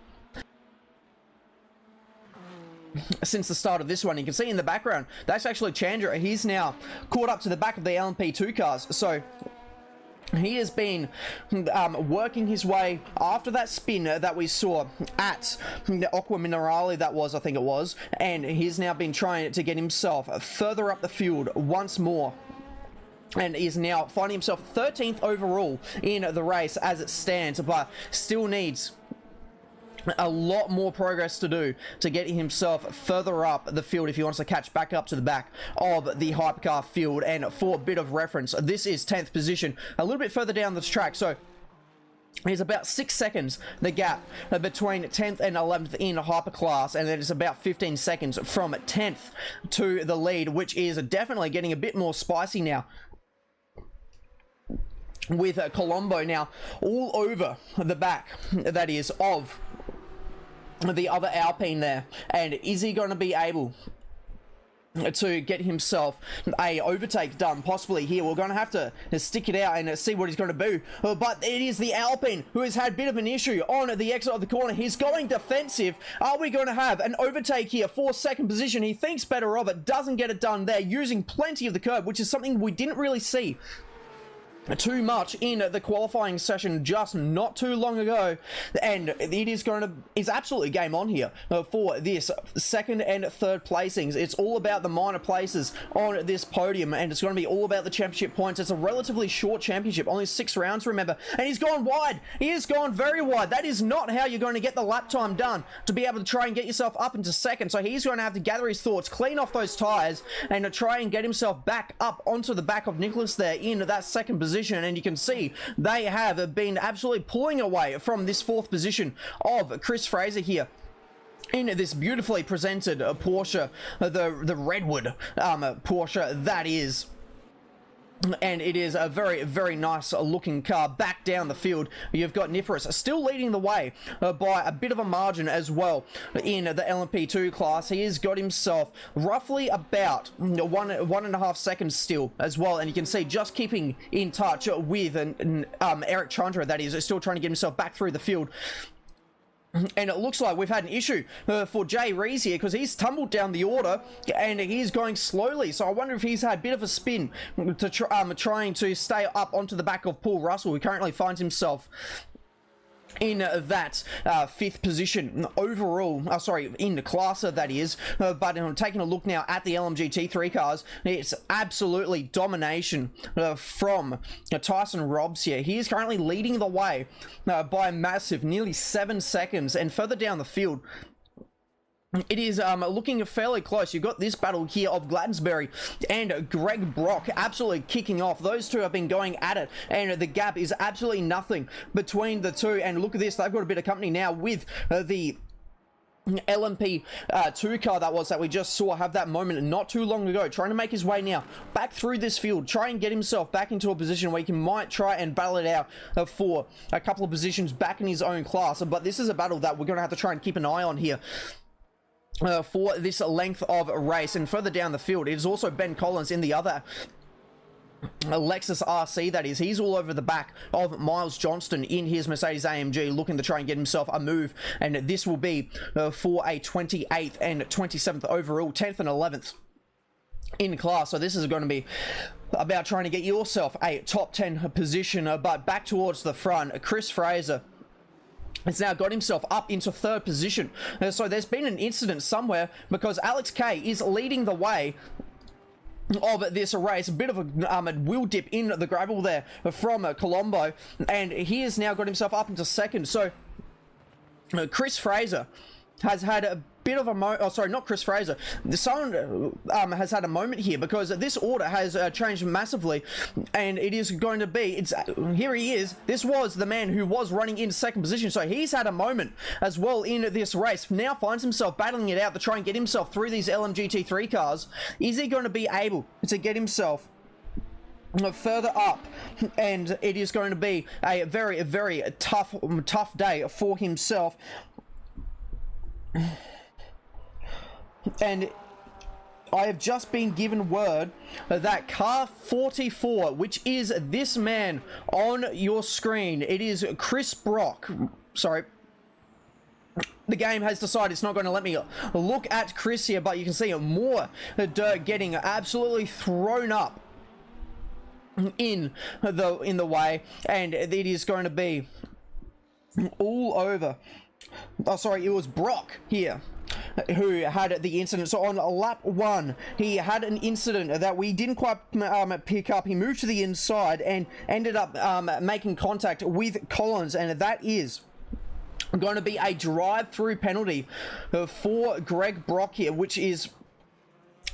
since the start of this one. You can see in the background, that's actually Chandra. He's now caught up to the back of the LMP2 cars, so he has been working his way after that spin that we saw at the Aqua Minerale, that was, I think it was, and he's now been trying to get himself further up the field once more, and is now finding himself 13th overall in the race as it stands, but still needs a lot more progress to do to get himself further up the field if he wants to catch back up to the back of the hypercar field. And for a bit of reference, this is 10th position, a little bit further down this track, so it's about 6 seconds the gap between 10th and 11th in hyperclass, and then it's about 15 seconds from 10th to the lead, which is definitely getting a bit more spicy now, with Colombo now all over the back, that is, of the other Alpine there. And is he going to be able to get himself a overtake done possibly here? We're going to have to stick it out and see what he's going to do. But it is the Alpine who has had a bit of an issue on the exit of the corner. He's going defensive. Are we going to have an overtake here for second position? He thinks better of it, doesn't get it done there, using plenty of the curb, which is something we didn't really see too much in the qualifying session just not too long ago. And it's absolutely game on here for this second and third placings. It's all about the minor places on this podium, and it's going to be all about the championship points. It's a relatively short championship, only 6 rounds, remember, and he's gone wide. He has gone very wide. That is not how you're going to get the lap time done to be able to try and get yourself up into second. So he's going to have to gather his thoughts, clean off those tires, and to try and get himself back up onto the back of Nicholas there in that second position. And you can see they have been absolutely pulling away from this 4th position of Chris Fraser here in this beautifully presented Porsche, the Redwood Porsche that is. And it is a very, very nice looking car. Back down the field, you've got Nippers still leading the way by a bit of a margin as well in the LMP2 class. He has got himself roughly about 1.5 seconds still as well. And you can see just keeping in touch with Eric Chandra, that is, still trying to get himself back through the field. And it looks like we've had an issue for Jay Rees here, because he's tumbled down the order and he's going slowly. So I wonder if he's had a bit of a spin to trying to stay up onto the back of Paul Russell, who currently finds himself in that 5th position overall, in the class, that is. But taking a look now at the LMG T3 cars, it's absolutely domination from Tyson Robbs here. He is currently leading the way by a massive nearly 7 seconds, and further down the field, it is looking fairly close. You've got this battle here of Gladsberry and Greg Brock absolutely kicking off. Those two have been going at it, and the gap is absolutely nothing between the two. And look at this, they've got a bit of company now with the LMP 2 car that we just saw have that moment not too long ago, trying to make his way now back through this field, try and get himself back into a position where he might try and battle it out for a couple of positions back in his own class. But this is a battle that we're going to have to try and keep an eye on here for this length of race. And further down the field, it is also Ben Collins in the other Lexus RC, that is. He's all over the back of Miles Johnston in his Mercedes AMG, looking to try and get himself a move, and this will be for a 28th and 27th overall, 10th and 11th in class. So this is going to be about trying to get yourself a top 10 position. But back towards the front, Chris Fraser has now got himself up into 3rd position. So there's been an incident somewhere, because Alex K is leading the way of this race. A bit of a wheel dip in the gravel there from Colombo, and he has now got himself up into 2nd. So Chris Fraser has had a bit of a not Chris Fraser. Someone has had a moment here, because this order has changed massively, and it is going to be, here he is. This was the man who was running in 2nd position, so he's had a moment as well in this race. Now finds himself battling it out to try and get himself through these LMGT3 cars. Is he going to be able to get himself further up? And it is going to be a very, very tough day for himself. And I have just been given word that car 44, which is this man on your screen, it is Chris Brock. Sorry, the game has decided it's not going to let me look at Chris here, but you can see more dirt getting absolutely thrown up in the way, and it is going to be all over. Oh, sorry, it was Brock here who had the incident. So on lap 1, he had an incident that we didn't quite pick up. He moved to the inside and ended up making contact with Collins, and that is going to be a drive-through penalty for Greg Brock here, which is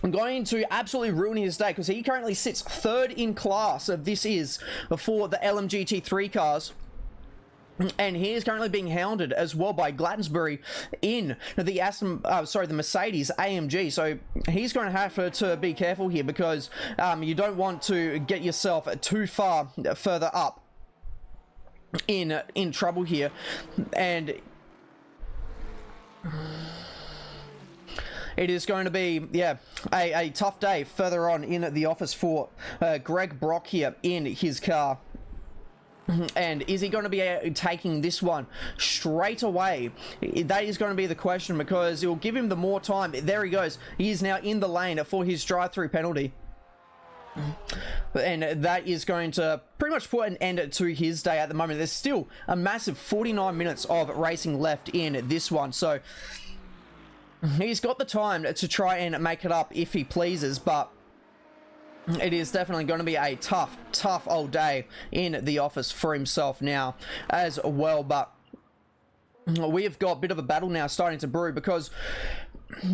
going to absolutely ruin his day, because he currently sits 3rd in class. This is for the LMGT3 cars. And he is currently being hounded as well by Glattensbury in the the Mercedes AMG. So he's going to have to be careful here, because you don't want to get yourself too far further up in trouble here. And it is going to be, a tough day further on in the office for Greg Brock here in his car. And is he going to be taking this one straight away? That is going to be the question, because it will give him the more time. There he goes. He is now in the lane for his drive-through penalty. And that is going to pretty much put an end to his day at the moment. There's still a massive 49 minutes of racing left in this one. So he's got the time to try and make it up if he pleases, but it is definitely going to be a tough old day in the office for himself now as well. But we have got a bit of a battle now starting to brew, because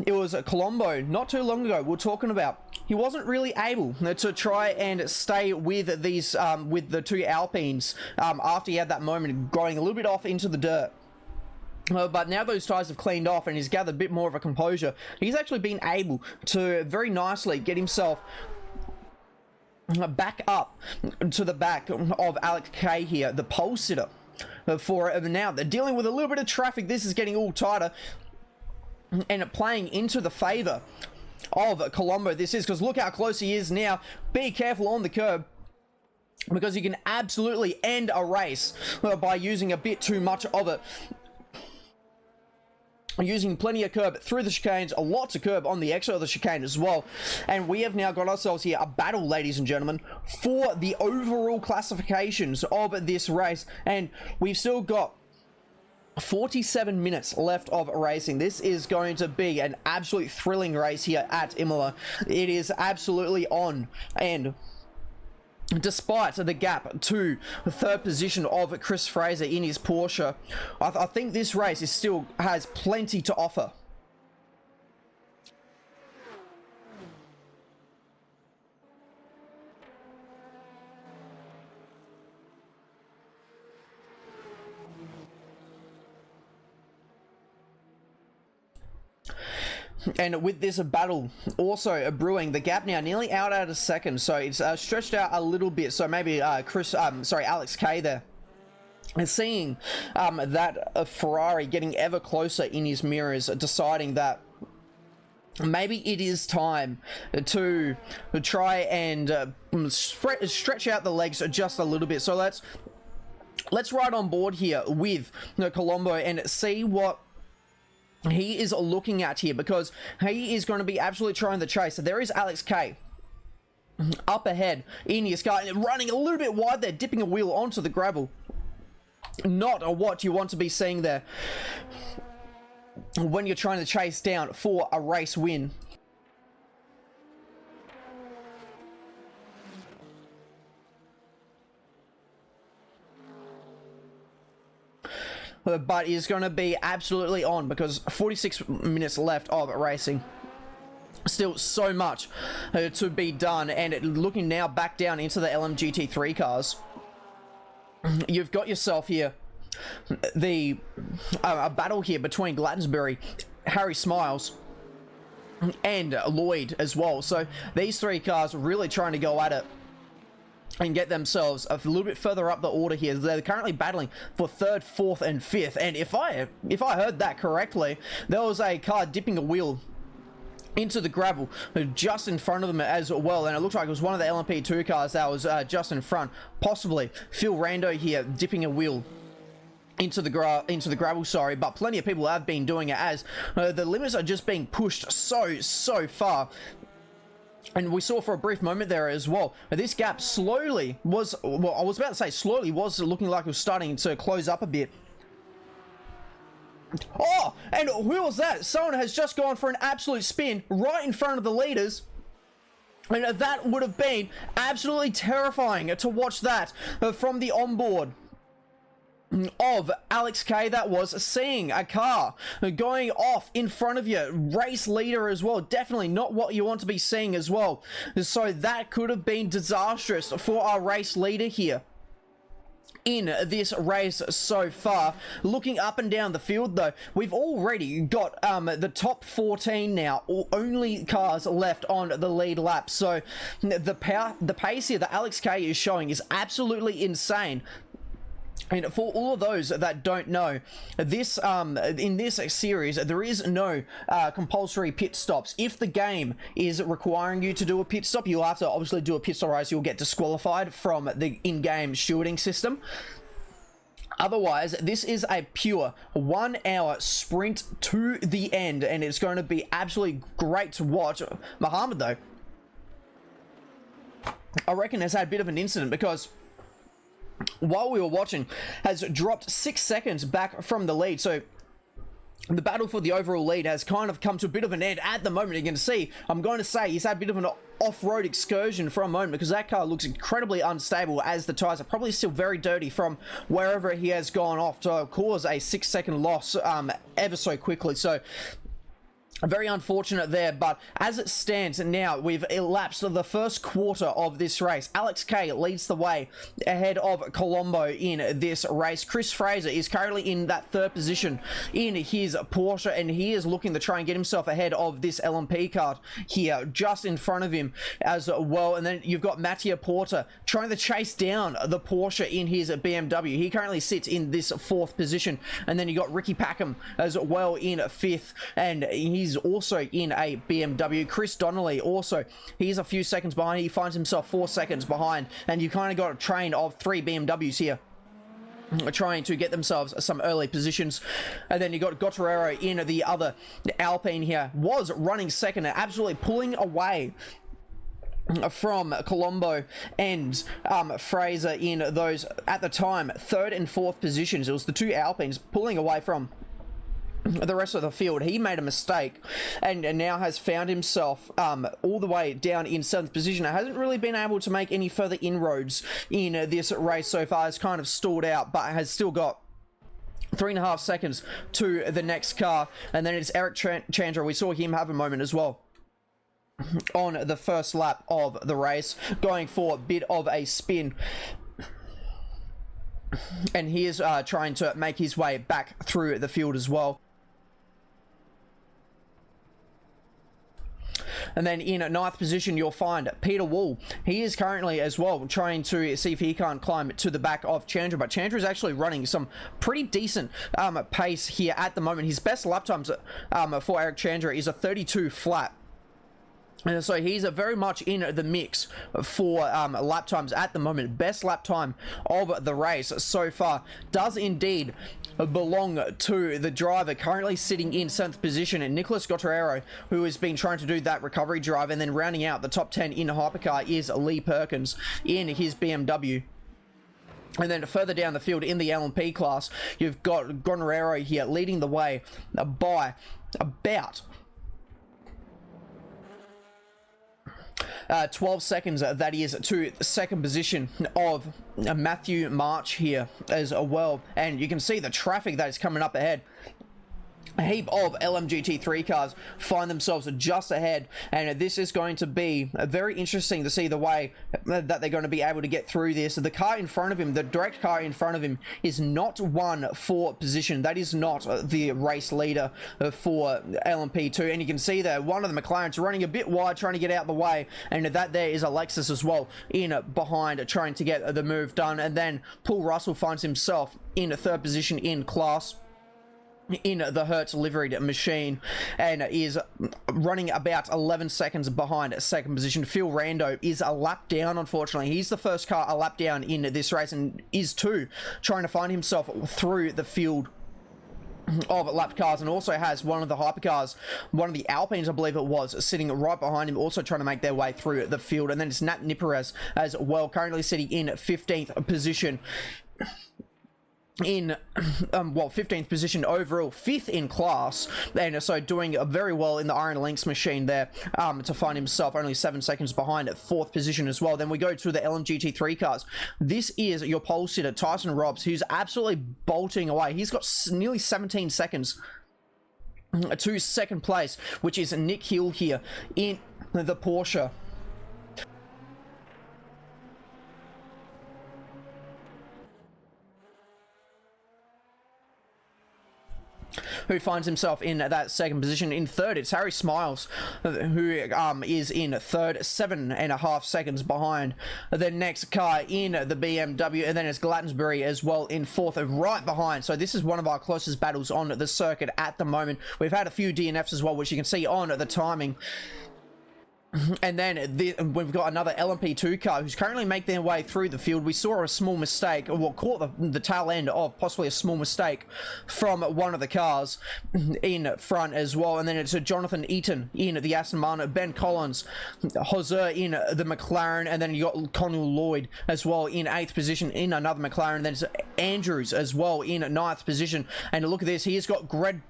it was Colombo not too long ago we're talking about. He wasn't really able to try and stay with these with the 2 Alpines after he had that moment going a little bit off into the dirt. But now those tires have cleaned off and he's gathered a bit more of a composure. He's actually been able to very nicely get himself back up to the back of Alex K here, the pole sitter for now. They're dealing with a little bit of traffic. This is getting all tighter and playing into the favor of Colombo. This is, because look how close he is now. Be careful on the curb, because you can absolutely end a race by using a bit too much of it. Using plenty of curb through the chicanes, lots of curb on the exit of the chicane as well. And we have now got ourselves here a battle, ladies and gentlemen, for the overall classifications of this race. And we've still got 47 minutes left of racing. This is going to be an absolute thrilling race here at Imola. It is absolutely on, and despite the gap to the 3rd position of Chris Fraser in his Porsche, I think this race still has plenty to offer. And with this battle also brewing, the gap now nearly out at a second, so it's stretched out a little bit. So maybe Alex K there, and seeing that Ferrari getting ever closer in his mirrors, deciding that maybe it is time to try and stretch out the legs just a little bit. So let's ride on board here with Colombo and see what he is looking at here, because he is going to be absolutely trying the chase. So there is Alex K up ahead in his car, running a little bit wide there, dipping a wheel onto the gravel. Not what you want to be seeing there when you're trying to chase down for a race win. But is going to be absolutely on, because 46 minutes left of racing. Still so much to be done, and looking now back down into the LMGT3 cars. You've got yourself here a battle here between Glattensbury, Harry Smiles, and Lloyd as well. So these three cars really trying to go at it and get themselves a little bit further up the order here. They're currently battling for 3rd, 4th, and 5th. And if I heard that correctly, there was a car dipping a wheel into the gravel just in front of them as well, and it looked like it was one of the LMP2 cars that was just in front. Possibly Phil Rando here dipping a wheel into the gravel, sorry, but plenty of people have been doing it as the limits are just being pushed so far. And we saw for a brief moment there as well, this gap slowly was, well, I was about to say slowly, was looking like it was starting to close up a bit. Oh, and who was that? Someone has just gone for an absolute spin right in front of the leaders. And that would have been absolutely terrifying to watch that from the onboard of Alex K. That was seeing a car going off in front of you, race leader as well. Definitely not what you want to be seeing as well. So that could have been disastrous for our race leader here in this race so far. Looking up and down the field though, we've already got the top 14 now, only cars left on the lead lap. So the pace here that Alex K is showing is absolutely insane. And for all of those that don't know, this in this series there is no compulsory pit stops. If the game is requiring you to do a pit stop, you'll have to obviously do a pit stop, or else you'll get disqualified from the in-game shielding system. Otherwise, this is a pure 1 hour sprint to the end, and it's going to be absolutely great to watch. Muhammad though, I reckon, has had a bit of an incident, because while we were watching, has dropped 6 seconds back from the lead. So the battle for the overall lead has kind of come to a bit of an end at the moment. You can see, I'm going to say he's had a bit of an off-road excursion for a moment, because that car looks incredibly unstable, as the tires are probably still very dirty from wherever he has gone off to cause a 6 second loss ever so quickly. So very unfortunate there, but as it stands now, we've elapsed the first quarter of this race. Alex K leads the way ahead of Colombo in this race. Chris Fraser is currently in that 3rd position in his Porsche, and he is looking to try and get himself ahead of this LMP car here, just in front of him as well. And then you've got Mattia Porter trying to chase down the Porsche in his BMW. He currently sits in this 4th position. And then you got Ricky Packham as well in 5th, and he's also in a BMW. Chris Donnelly also, he's a few seconds behind. He finds himself 4 seconds behind, and you kind of got a train of 3 BMWs here trying to get themselves some early positions. And then you got Gotterero in the other Alpine here, was running 2nd and absolutely pulling away from Colombo and Fraser in those, at the time, 3rd and 4th positions. It was the 2 Alpines pulling away from the rest of the field. He made a mistake and now has found himself all the way down in 7th position. It hasn't really been able to make any further inroads in this race so far. It's kind of stalled out, but has still got 3.5 seconds to the next car. And then it's Eric Chandra. We saw him have a moment as well on the first lap of the race, going for a bit of a spin. And he is trying to make his way back through the field as well. And then in ninth position, you'll find Peter Wall. He is currently as well trying to see if he can't climb to the back of Chandra, but Chandra is actually running some pretty decent pace here at the moment. His best lap times for Eric Chandra is a 32 flat. And so he's very much in the mix for lap times at the moment. Best lap time of the race so far does indeed belong to the driver currently sitting in 7th position, and Nicholas Gotterero, who has been trying to do that recovery drive. And then rounding out the top 10 in hypercar is Lee Perkins in his BMW. And then further down the field in the LMP class, you've got Gotterero here leading the way by about 12 seconds, that is, to the second position of Matthew March here as well. And you can see the traffic that is coming up ahead. A heap of LMGT3 cars find themselves just ahead, and this is going to be very interesting to see the way that they're going to be able to get through this. The car in front of him, the direct car in front of him, is not one for position. That is not the race leader for LMP2, and you can see that one of the McLarens running a bit wide, trying to get out the way, and that there is Alexis as well in behind, trying to get the move done. And then Paul Russell finds himself in 3rd position in class in the Hertz liveried machine, and is running about 11 seconds behind 2nd position. Phil Rando is a lap down, unfortunately. He's the first car a lap down in this race, and is too trying to find himself through the field of lap cars, and also has one of the hypercars, one of the Alpines I believe it was, sitting right behind him, also trying to make their way through the field. And then it's Nat Niperez as well, currently sitting in 15th position in 15th position overall, 5th in class, and so doing very well in the Iron Lynx machine there, to find himself only 7 seconds behind at 4th position as well. Then we go to the LMGT3 cars. This is your pole sitter Tyson Robbs, who's absolutely bolting away. He's got nearly 17 seconds to 2nd place, which is Nick Hill here in the Porsche. Who finds himself in that 2nd position. In 3rd, it's Harry Smiles, who is in 3rd, 7.5 seconds behind the next car in the BMW. And then it's Glattensbury as well in 4th, right behind. So this is one of our closest battles on the circuit at the moment. We've had a few DNFs as well, which you can see on the timing. And then we've got another LMP2 car who's currently making their way through the field. We saw a small mistake, or caught the tail end of possibly a small mistake from one of the cars in front as well. And then it's Jonathan Eaton in the Aston Martin, Ben Collins, Hoser in the McLaren, and then you got Connell Lloyd as well in 8th position in another McLaren. And then it's Andrews as well in 9th position. And look at this, he has got Greg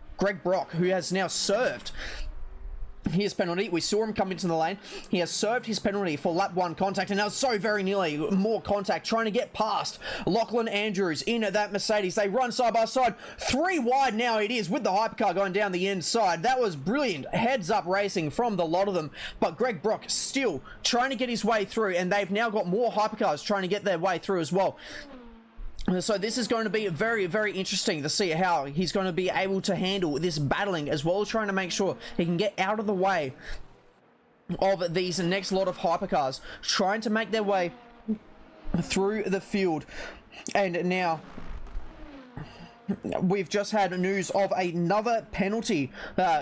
Brock, who has now served his penalty. We saw him come into the lane. He has served his penalty for lap 1 contact, and now so very nearly more contact, trying to get past Lachlan Andrews in that Mercedes. They run side by side, 3 wide now it is, with the hypercar going down the inside. That was brilliant heads up racing from the lot of them, but Greg Brock still trying to get his way through, and they've now got more hypercars trying to get their way through as well. So this is going to be very, very interesting to see how he's going to be able to handle this battling, as well as trying to make sure he can get out of the way of these next lot of hypercars trying to make their way through the field. And now we've just had news of another penalty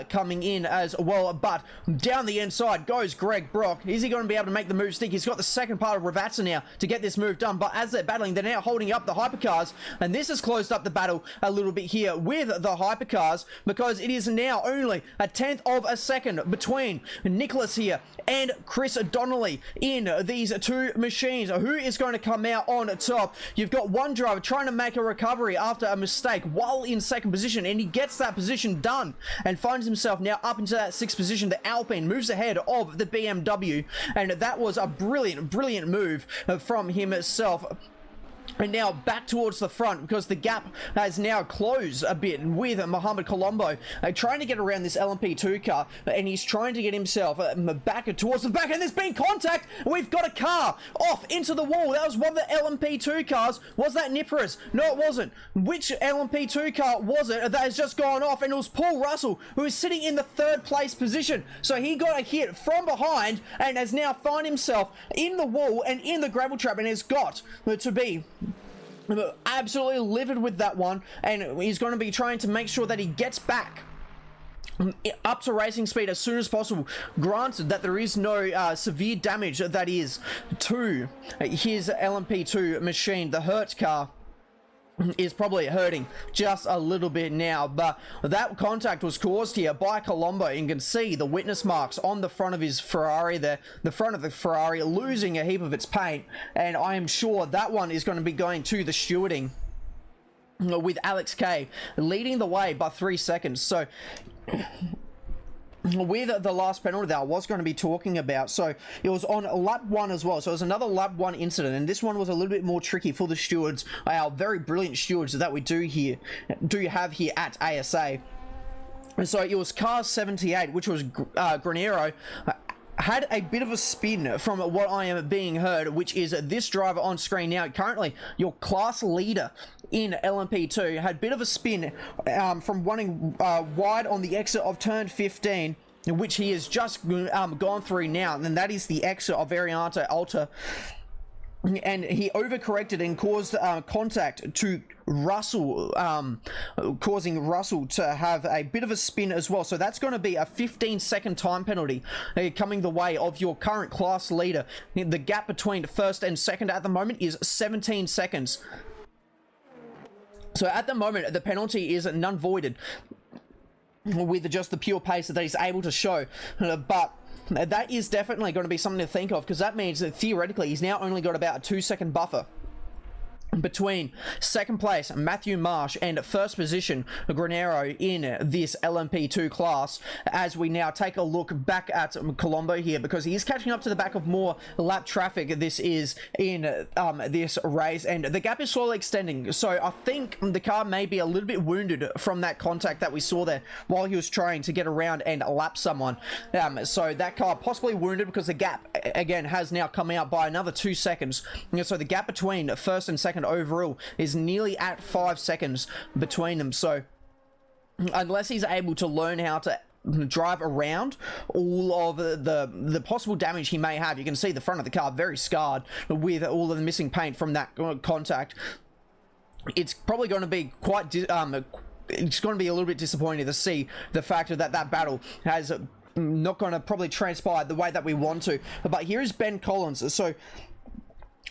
coming in as well, but down the inside goes Greg Brock. Is he going to be able to make the move stick? He's got the second part of Ravazza now to get this move done, but as they're battling, they're now holding up the hypercars, and this has closed up the battle a little bit here with the hypercars, because it is now only a 1/10 of a second between Nicholas here and Chris Donnelly in these two machines. Who is going to come out on top? You've got one driver trying to make a recovery after a mistake while in second position, and he gets that position done and finds himself now up into that 6th position. The Alpine moves ahead of the BMW, and that was a brilliant move from himself. And now back towards the front because the gap has now closed a bit with Mohamed Colombo trying to get around this LMP2 car, and he's trying to get himself back towards the back, and there's been contact. We've got a car off into the wall. That was one of the LMP2 cars. Was that Nippers? No, it wasn't. Which LMP2 car was it that has just gone off? And it was Paul Russell, who is sitting in the 3rd place position. So he got a hit from behind and has now found himself in the wall and in the gravel trap, and has got to be absolutely livid with that one, and he's going to be trying to make sure that he gets back up to racing speed as soon as possible. Granted that there is no severe damage that is to his LMP2 machine. The Hertz car is probably hurting just a little bit now, but that contact was caused here by Colombo. You can see the witness marks on the front of his Ferrari there, the front of the Ferrari losing a heap of its paint, and I am sure that one is going to be going to the stewarding with Alex K leading the way by 3 seconds. So with the last penalty that I was going to be talking about, so it was on lap 1 as well, so it was another lap 1 incident, and this one was a little bit more tricky for the stewards, our very brilliant stewards that we do have here at ASA. And so it was car 78, which was Granero, had a bit of a spin from what I am being heard, which is this driver on screen now, currently your class leader in LMP2, had a bit of a spin from running wide on the exit of turn 15, which he has just gone through now, and that is the exit of Variante Alta. And he overcorrected and caused contact to Russell, causing Russell to have a bit of a spin as well. So that's going to be a 15-second time penalty coming the way of your current class leader. The gap between 1st and 2nd at the moment is 17 seconds. So at the moment, the penalty is none voided with just the pure pace that he's able to show. But that is definitely going to be something to think of, because that means that theoretically he's now only got about a 2-second buffer between 2nd place Matthew Marsh and 1st position Granero in this LMP2 class, as we now take a look back at Colombo here, because he is catching up to the back of more lap traffic. This is in this race, and the gap is slowly extending. So I think the car may be a little bit wounded from that contact that we saw there while he was trying to get around and lap someone. So that car possibly wounded, because the gap again has now come out by another 2 seconds. So the gap between 1st and 2nd overall is nearly at 5 seconds between them. So unless he's able to learn how to drive around all of the possible damage he may have, you can see the front of the car very scarred with all of the missing paint from that contact. It's probably going to be quite it's going to be a little bit disappointing to see the fact that that battle has not going to probably transpire the way that we want to. But here is Ben Collins. So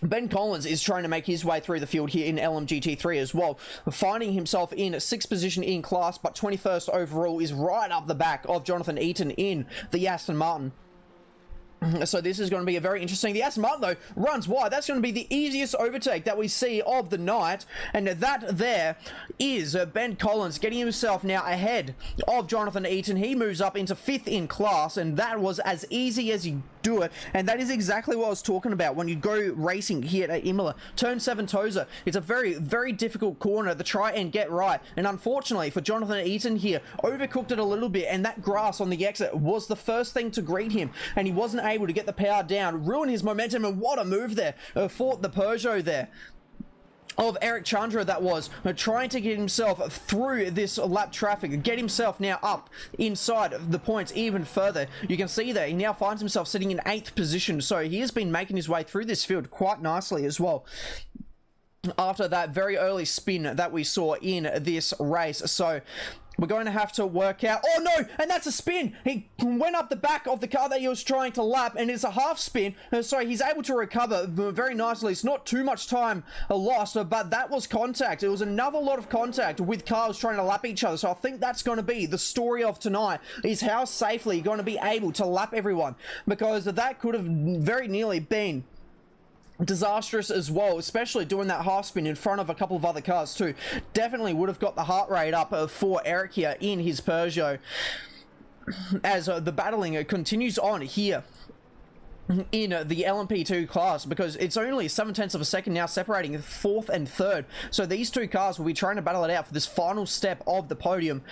Ben Collins is trying to make his way through the field here in LMGT3 as well, finding himself in 6th position in class, but 21st overall, is right up the back of Jonathan Eaton in the Aston Martin. So this is going to be a very interesting. The Aston Martin, though, runs wide. That's going to be the easiest overtake that we see of the night. And that there is Ben Collins getting himself now ahead of Jonathan Eaton. He moves up into 5th in class, and that was as easy as you do it. And that is exactly what I was talking about when you go racing here at IMOLA. Turn 7 Tozer. It's a very, very difficult corner to try and get right. And unfortunately for Jonathan Eaton here, overcooked it a little bit, and that grass on the exit was the first thing to greet him, and he wasn't able to get the power down, ruin his momentum. And what a move there for the Peugeot there of Eric Chandra, that was trying to get himself through this lap traffic, get himself now up inside of the points even further. You can see that he now finds himself sitting in 8th position, so he has been making his way through this field quite nicely as well after that very early spin that we saw in this race. So we're going to have to work out. Oh no, and that's a spin. He went up the back of the car that he was trying to lap, and it's a half spin. So he's able to recover very nicely. It's not too much time lost, but that was contact. It was another lot of contact with cars trying to lap each other. So I think that's going to be the story of tonight, is how safely you're going to be able to lap everyone, because that could have very nearly been disastrous as well, especially doing that half spin in front of a couple of other cars too. Definitely would have got the heart rate up for Eric here in his Peugeot as the battling continues on here in the LMP2 class, because it's only 7/10 of a second now separating fourth and third. So these two cars will be trying to battle it out for this final step of the podium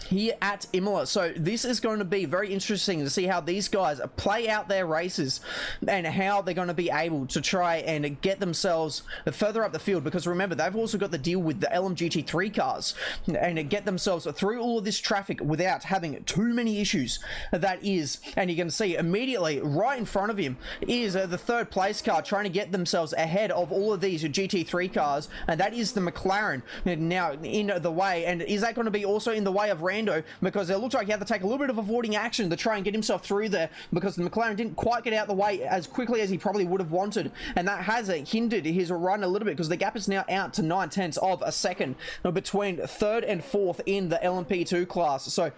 here at IMOLA. So this is going to be very interesting to see how these guys play out their races and how they're going to be able to try and get themselves further up the field, because remember, they've also got to deal with the LMGT3 cars and get themselves through all of this traffic without having too many issues. That is, and you can see immediately right in front of him is the third place car trying to get themselves ahead of all of these GT3 cars, and that is the McLaren now in the way. And is that going to be also in the way of Rando, because it looks like he had to take a little bit of avoiding action to try and get himself through there, because the McLaren didn't quite get out the way as quickly as he probably would have wanted, and that has hindered his run a little bit, because the gap is now out to 9/10 of a second between third and fourth in the LMP2 class. So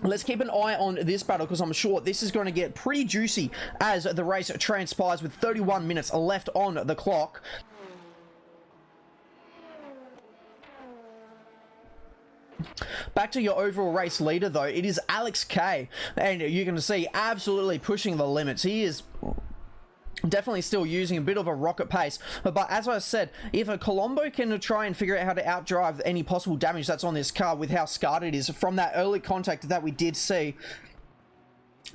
let's keep an eye on this battle, because I'm sure this is going to get pretty juicy as the race transpires with 31 minutes left on the clock. Back to your overall race leader though, it is Alex K, and you can see absolutely pushing the limits. He is definitely still using a bit of a rocket pace, but as I said, if a Colombo can try and figure out how to outdrive any possible damage that's on this car with how scarred it is from that early contact that we did see,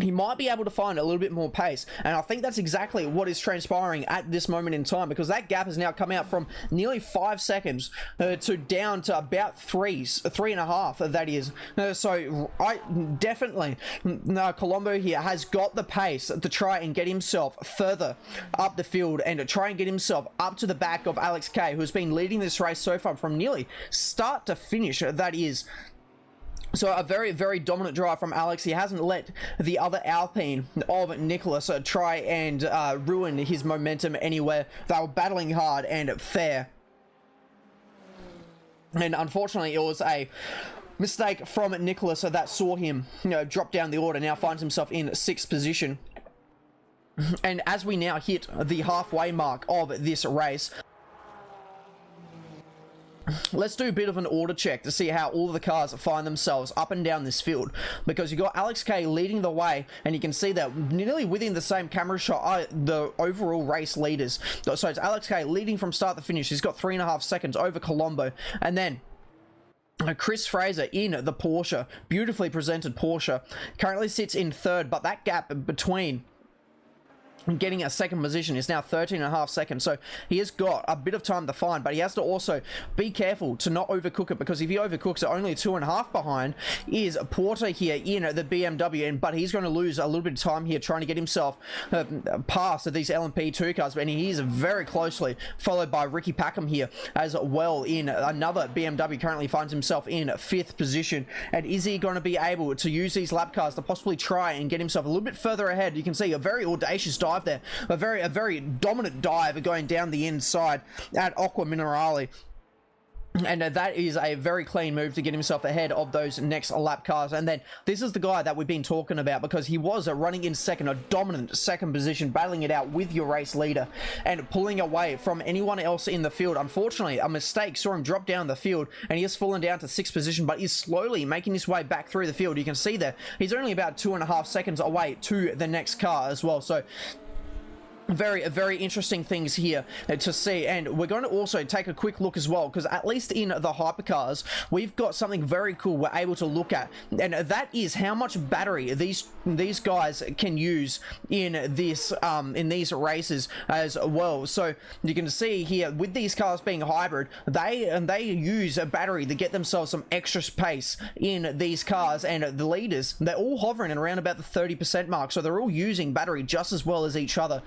he might be able to find a little bit more pace, and I think that's exactly what is transpiring at this moment in time, because that gap has now come out from nearly 5 seconds to down to about 3.5, that is. So I definitely, Colombo here has got the pace to try and get himself further up the field and to try and get himself up to the back of Alex K, who's been leading this race so far from nearly start to finish, that is. So a very, very dominant drive from Alex. He hasn't let the other Alpine of Nicholas try and ruin his momentum anywhere. They were battling hard and fair. And unfortunately, it was a mistake from Nicholas that saw him, drop down the order. Now finds himself in 6th position. And as we now hit the halfway mark of this race, let's do a bit of an order check to see how all of the cars find themselves up and down this field, because you got Alex K leading the way, and you can see that nearly within the same camera shot are the overall race leaders. So it's Alex K leading from start to finish. He's got 3.5 seconds over Colombo, and then Chris Fraser in the Porsche, beautifully presented Porsche, currently sits in third, but that gap between getting a second position is now 13.5 seconds, so he has got a bit of time to find, but he has to also be careful to not overcook it, because if he overcooks it, only 2.5 behind is Porter here in the BMW, but he's going to lose a little bit of time here trying to get himself past these LMP2 cars, and he is very closely followed by Ricky Packham here as well in another BMW. Currently finds himself in 5th position, and is he going to be able to use these lap cars to possibly try and get himself a little bit further ahead? You can see a very audacious dive there, a very dominant dive going down the inside at Aqua Minerale. And that is a very clean move to get himself ahead of those next lap cars. And then this is the guy that we've been talking about, because he was running in second, a dominant second position, battling it out with your race leader and pulling away from anyone else in the field. Unfortunately, a mistake saw him drop down the field, and he has fallen down to 6th position, but he's slowly making his way back through the field. You can see there, he's only about 2.5 seconds away to the next car as well. So very interesting things here to see, and we're going to also take a quick look as well, because at least in the hypercars we've got something very cool we're able to look at, and that is how much battery these guys can use in this in these races as well. So you can see here with these cars being hybrid, they use a battery to get themselves some extra space in these cars, and the leaders, they're all hovering at around about the 30% mark, so they're all using battery just as well as each other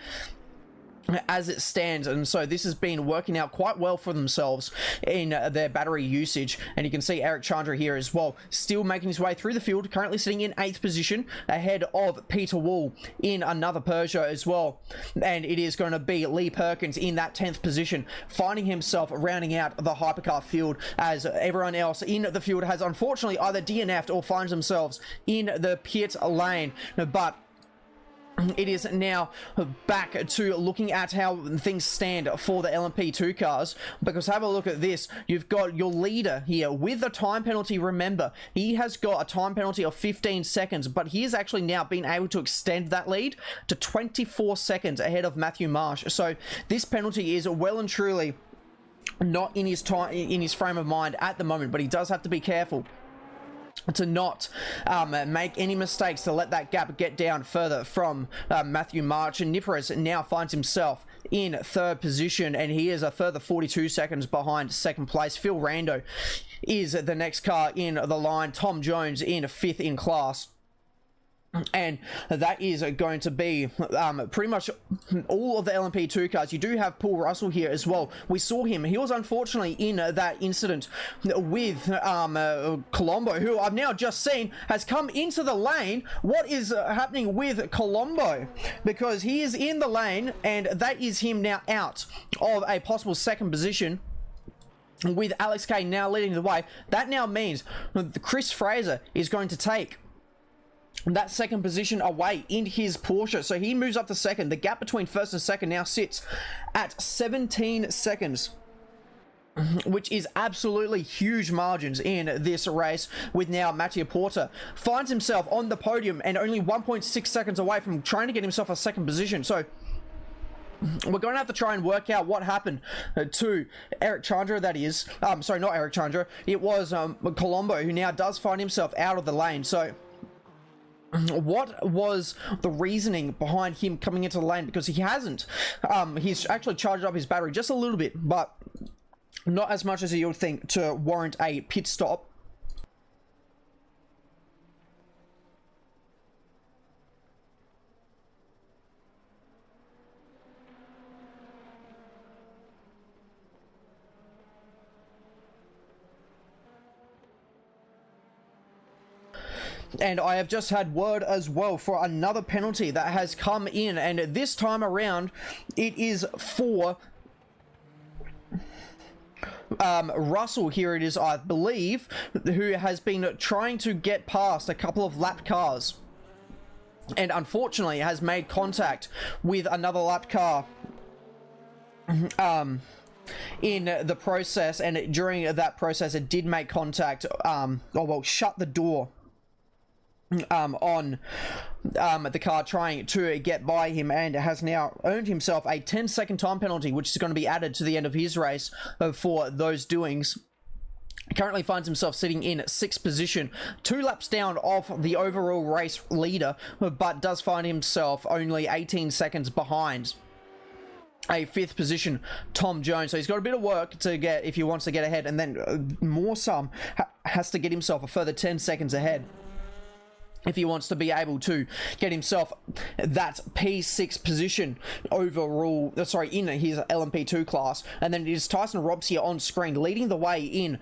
as it stands. And so this has been working out quite well for themselves in their battery usage. And you can see Eric Chandra here as well, still making his way through the field, currently sitting in 8th position ahead of Peter Wall in another Peugeot as well. And it is going to be Lee Perkins in that 10th position, finding himself rounding out the hypercar field, as everyone else in the field has unfortunately either DNF'd or finds themselves in the pit lane. But it is now back to looking at how things stand for the LMP2 cars, because have a look at this. You've got your leader here with a time penalty. Remember, he has got a time penalty of 15 seconds, but he has actually now been able to extend that lead to 24 seconds ahead of Matthew Marsh. So this penalty is well and truly not in his time, in his frame of mind at the moment, but he does have to be careful to not make any mistakes, to let that gap get down further from Matthew March. And Nipperus now finds himself in third position, and he is a further 42 seconds behind second place. Phil Rando is the next car in the line. Tom Jones in fifth in class. And that is going to be pretty much all of the LMP2 cars. You do have Paul Russell here as well. We saw him. He was unfortunately in that incident with Colombo, who I've now just seen has come into the lane. What is happening with Colombo? Because he is in the lane, and that is him now out of a possible second position, with Alex Kay now leading the way. That now means Chris Fraser is going to take that second position away in his Porsche, so he moves up to second. The gap between first and second now sits at 17 seconds, which is absolutely huge margins in this race, with now Mattia Porter finds himself on the podium and only 1.6 seconds away from trying to get himself a second position. So we're going to have to try and work out what happened to Eric Chandra, that is. Sorry, not Eric Chandra. It was Colombo, who now does find himself out of the lane. So what was the reasoning behind him coming into the lane? Because he hasn't. He's actually charged up his battery just a little bit, but not as much as you would think to warrant a pit stop. And I have just had word as well for another penalty that has come in, and this time around it is for Russell here. It is, I believe, who has been trying to get past a couple of lap cars, and unfortunately has made contact with another lap car in the process, and during that process it did make contact, shut the door on the car trying to get by him, and has now earned himself a 10-second time penalty, which is going to be added to the end of his race for those doings. Currently finds himself sitting in sixth position, 2 laps down off the overall race leader, but does find himself only 18 seconds behind a fifth position Tom Jones. So he's got a bit of work to get if he wants to get ahead, and then has to get himself a further 10 seconds ahead if he wants to be able to get himself that P6 position overall, in his LMP2 class. And then it is Tyson Robbs here on screen leading the way in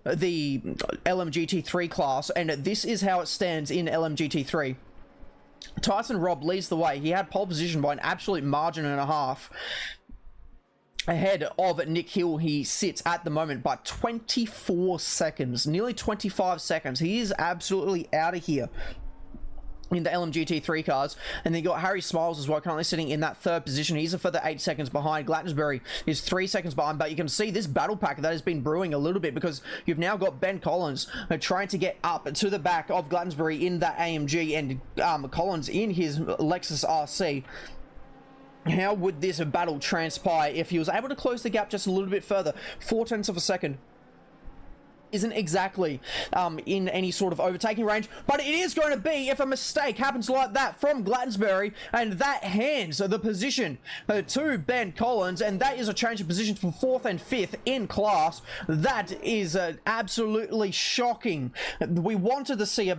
the LMGT3 class, and this is how it stands in LMGT3. Tyson Robb leads the way. He had pole position by an absolute margin and a half. Ahead of Nick Hill, he sits at the moment by 24 seconds, nearly 25 seconds. He is absolutely out of here in the LMGT3 cars. And then you got Harry Smiles as well, currently sitting in that third position. He's a further 8 seconds behind. Glattensbury is 3 seconds behind, but you can see this battle pack that has been brewing a little bit, because you've now got Ben Collins trying to get up to the back of Glattensbury in that AMG, and Collins in his Lexus RC. How would this battle transpire if he was able to close the gap just a little bit further? 0.4 of a second isn't exactly in any sort of overtaking range, but it is going to be if a mistake happens like that from Glattensbury, and that hands the position to Ben Collins, and that is a change of position from 4th and 5th in class. That is absolutely shocking. We wanted to see a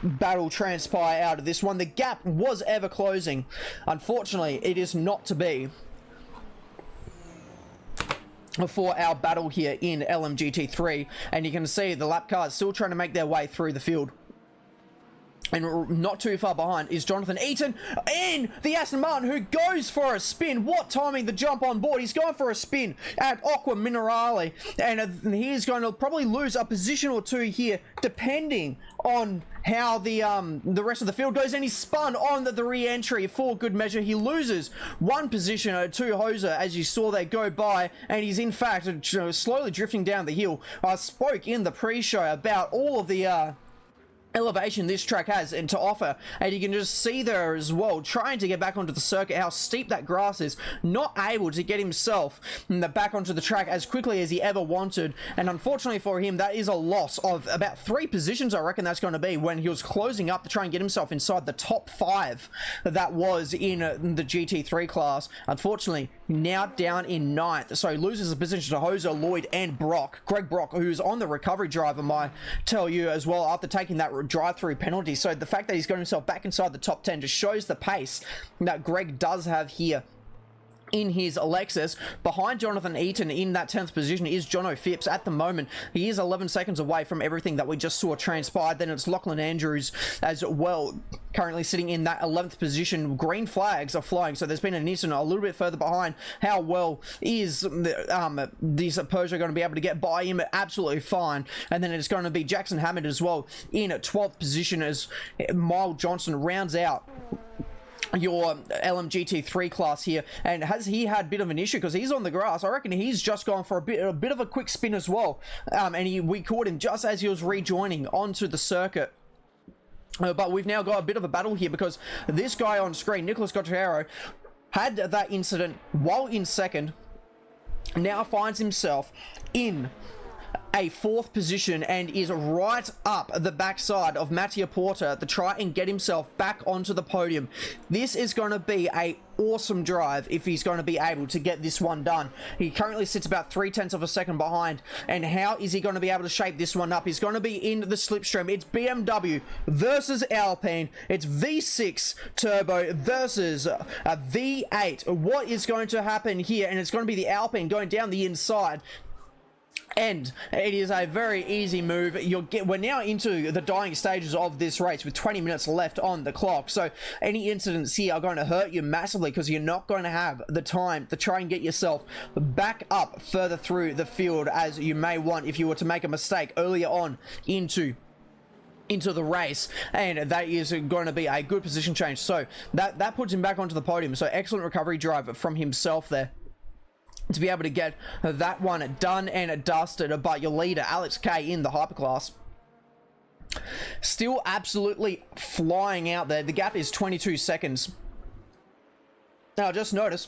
battle transpire out of this one. The gap was ever closing. Unfortunately, it is not to be for our battle here in LMGT3, and you can see the lap cars still trying to make their way through the field. And not too far behind is Jonathan Eaton in the Aston Martin, who goes for a spin. What timing, the jump on board. He's going for a spin at Aqua Minerale, and he's going to probably lose a position or two here, depending on how the rest of the field goes. And he's spun on the re-entry for good measure. He loses one position to Hoser, as you saw they go by, and he's in fact slowly drifting down the hill. I spoke in the pre-show about all of the elevation this track has and to offer, and you can just see there as well, trying to get back onto the circuit, how steep that grass is, not able to get himself back onto the track as quickly as he ever wanted. And unfortunately for him, that is a loss of about 3 positions, I reckon that's going to be, when he was closing up to try and get himself inside the top 5 that was in the GT3 class. Unfortunately, now down in 9th, so he loses a position to Hoser, Lloyd, and Greg Brock, who's on the recovery drive, I might tell you as well, after taking that drive-through penalty. So the fact that he's got himself back inside the top 10 just shows the pace that Greg does have here in his Lexus. Behind Jonathan Eaton in that 10th position is Jono Phipps at the moment. He is 11 seconds away from everything that we just saw transpire. Then it's Lachlan Andrews as well, currently sitting in that 11th position. Green flags are flying, so there's been an incident a little bit further behind. How well is this Peugeot going to be able to get by him? Absolutely fine. And then it's going to be Jackson Hammond as well in 12th position as Miles Johnson rounds out your LMGT3 class here. And has he had a bit of an issue because he's on the grass? I reckon he's just gone for a bit of a quick spin as well, and we caught him just as he was rejoining onto the circuit. But we've now got a bit of a battle here, because this guy on screen, Nicholas Gottiero, had that incident while in second, now finds himself in a 4th position and is right up the backside of Mattia Porter to try and get himself back onto the podium. This is going to be a awesome drive if he's going to be able to get this one done. He currently sits about 0.3 of a second behind, and how is he going to be able to shape this one up? He's going to be in the slipstream. It's BMW versus Alpine. It's V6 turbo versus a V8. What is going to happen here? And it's going to be the Alpine going down the inside. And it is a very easy move. We're now into the dying stages of this race with 20 minutes left on the clock. So any incidents here are going to hurt you massively, because you're not going to have the time to try and get yourself back up further through the field as you may want if you were to make a mistake earlier on into the race. And that is going to be a good position change. So that puts him back onto the podium. So excellent recovery drive from himself there to be able to get that one done and dusted. But your leader, Alex K, in the hyperclass, still absolutely flying out there. The gap is 22 seconds. Now, just notice,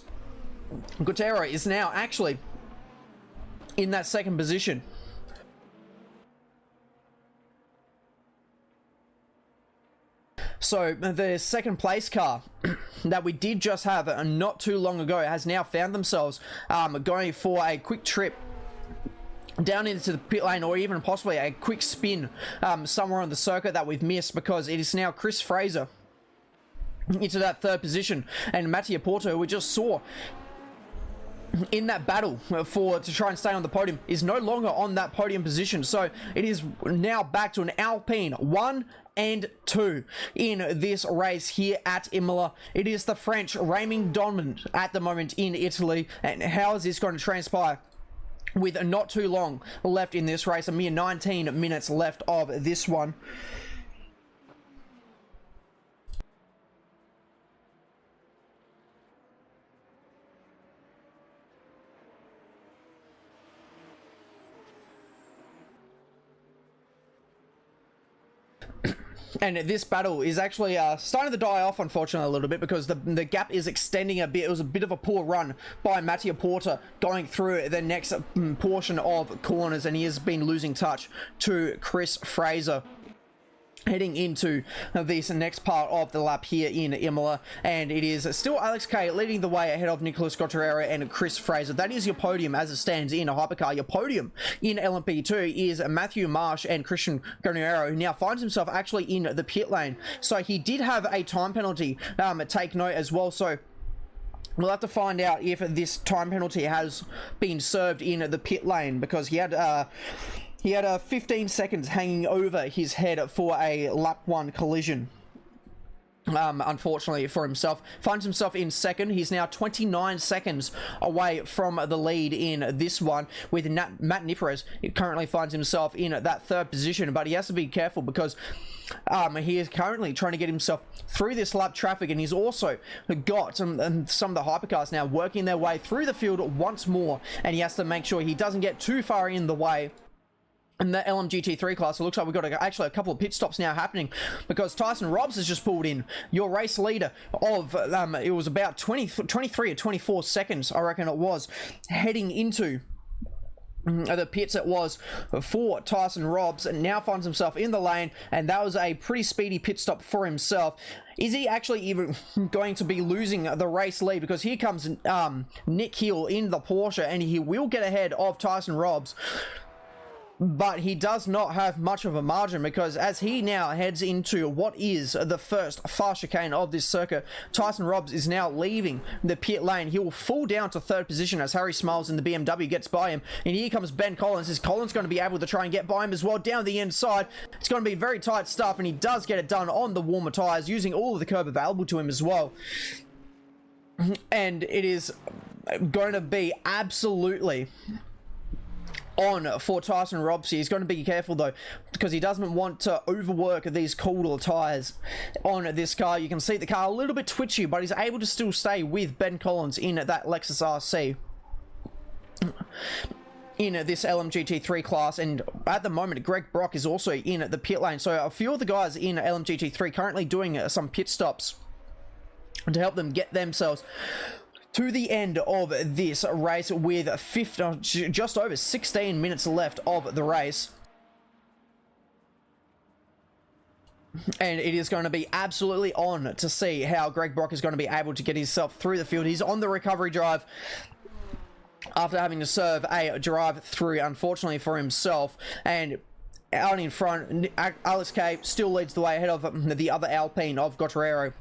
Gutierrez is now actually in that 2nd position. So the 2nd place car that we did just have not too long ago has now found themselves going for a quick trip down into the pit lane, or even possibly a quick spin somewhere on the circuit that we've missed, because it is now Chris Fraser into that 3rd position, and Mattia Porto, who we just saw in that battle to try and stay on the podium, is no longer on that podium position. So it is now back to an Alpine 1 and 2 in this race here at Imola. It is the French reigning dominant at the moment in Italy. And how is this going to transpire with not too long left in this race? A mere 19 minutes left of this one. And this battle is actually starting to die off, unfortunately, a little bit, because the gap is extending a bit. It was a bit of a poor run by Mattia Porter going through the next portion of corners, and he has been losing touch to Chris Fraser heading into this next part of the lap here in Imola. And it is still Alex K leading the way ahead of Nicholas Gottiero and Chris Fraser. That is your podium as it stands in a hypercar. Your podium in LMP2 is Matthew Marsh and Christian Gottiero, who now finds himself actually in the pit lane. So he did have a time penalty, take note as well. So we'll have to find out if this time penalty has been served in the pit lane, because he had 15 seconds hanging over his head for a lap 1 collision. unfortunately for himself. Finds himself in second. He's now 29 seconds away from the lead in this one, with Matt Niperez. He currently finds himself in that third position, but he has to be careful because he is currently trying to get himself through this lap traffic, and he's also got some of the hypercars now working their way through the field once more, and he has to make sure he doesn't get too far in the way. In the LMGT3 class, it looks like we've got actually a couple of pit stops now happening, because Tyson Robbs has just pulled in, your race leader of, it was about 23 or 24 seconds, I reckon it was, heading into the pits. It was for Tyson Robbs, and now finds himself in the lane, and that was a pretty speedy pit stop for himself. Is he actually even going to be losing the race lead? Because here comes Nick Hill in the Porsche, and he will get ahead of Tyson Robbs. But he does not have much of a margin, because as he now heads into what is the first fast chicane of this circuit, Tyson Robbs is now leaving the pit lane. He will fall down to third position as Harry Smiles in the BMW gets by him. And here comes Ben Collins. Is Collins going to be able to try and get by him as well down the inside? It's going to be very tight stuff, and he does get it done on the warmer tyres, using all of the curb available to him as well. And it is going to be absolutely on for Tyson Robbs. He's going to be careful though, because he doesn't want to overwork these cooler tyres on this car. You can see the car a little bit twitchy, but he's able to still stay with Ben Collins in that Lexus RC in this LMGT3 class. And at the moment, Greg Brock is also in the pit lane. So a few of the guys in LMGT3 currently doing some pit stops to help them get themselves to the end of this race, with just over 16 minutes left of the race. And it is going to be absolutely on to see how Greg Brock is going to be able to get himself through the field. He's on the recovery drive after having to serve a drive through, unfortunately for himself. And out in front, Alex K still leads the way ahead of the other Alpine of Gottarero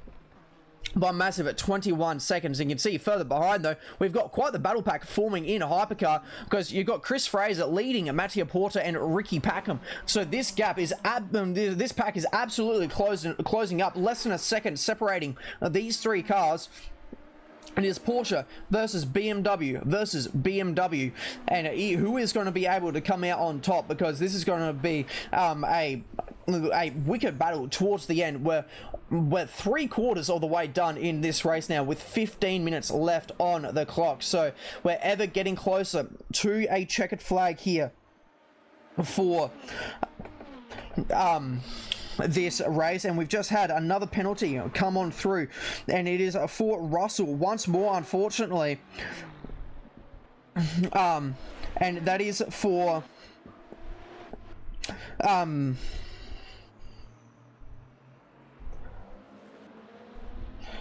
by massive at 21 seconds. And you can see further behind though, we've got quite the battle pack forming in a hypercar, because you've got Chris Fraser leading Mattia Porter and Ricky Packham. So this gap is this pack is absolutely closing up, less than a second separating these three cars. And it's Porsche versus BMW versus BMW, and who is going to be able to come out on top, because this is going to be a wicked battle towards the end. We're 3/4 of the way done in this race now, with 15 minutes left on the clock. So we're ever getting closer to a checkered flag here for this race. And we've just had another penalty come on through, and it is for Russell once more, unfortunately. And that is for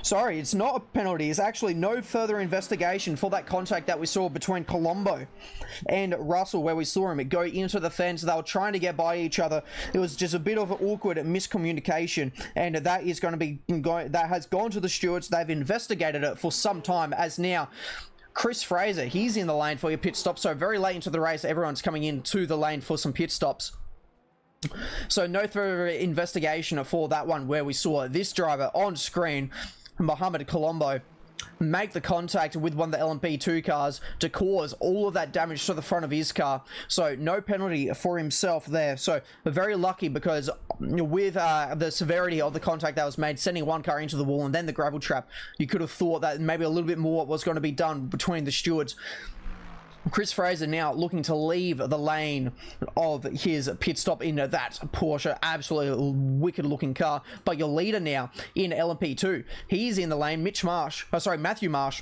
sorry, it's not a penalty. It's actually no further investigation for that contact that we saw between Colombo and Russell, where we saw him go into the fence. They were trying to get by each other. It was just a bit of an awkward miscommunication, and that is going to be that has gone to the stewards. They've investigated it for some time, as now Chris Fraser, he's in the lane for your pit stop. So very late into the race, everyone's coming into the lane for some pit stops. So no further investigation for that one, where we saw this driver on screen, Mohamed Colombo, make the contact with one of the LMP2 cars to cause all of that damage to the front of his car. So no penalty for himself there. So we're very lucky, because with the severity of the contact that was made, sending one car into the wall and then the gravel trap, you could have thought that maybe a little bit more was going to be done between the stewards. Chris Fraser now looking to leave the lane of his pit stop in that Porsche, absolutely wicked looking car. But your leader now in LMP2, he's in the lane. Matthew Marsh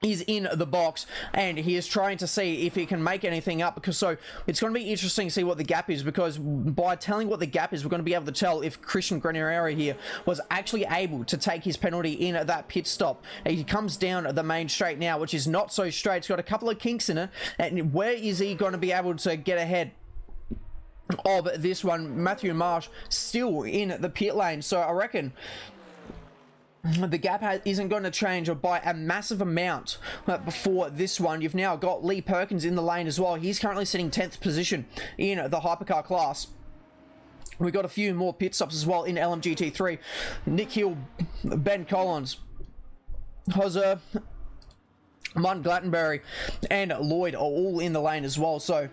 is in the box, and he is trying to see if he can make anything up, because so it's going to be interesting to see what the gap is, because by telling what the gap is, we're going to be able to tell if Christian Granieri here was actually able to take his penalty in that pit stop. And he comes down the main straight now, which is not so straight. It's got a couple of kinks in it, and where is he going to be able to get ahead of this one? Matthew Marsh still in the pit lane, so I reckon the gap isn't going to change by a massive amount before this one. You've now got Lee Perkins in the lane as well. He's currently sitting 10th position in the hypercar class, We got a few more pit stops as well in LMGT3. Nick Hill, Ben Collins, Hosser, Martin Glattenberry, and Lloyd are all in the lane as well. So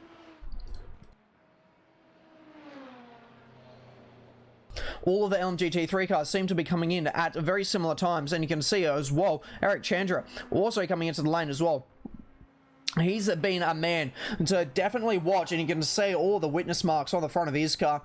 all of the LMGT3 cars seem to be coming in at very similar times, and you can see as well Eric Chandra also coming into the lane as well. He's been a man to definitely watch, and you can see all the witness marks on the front of his car.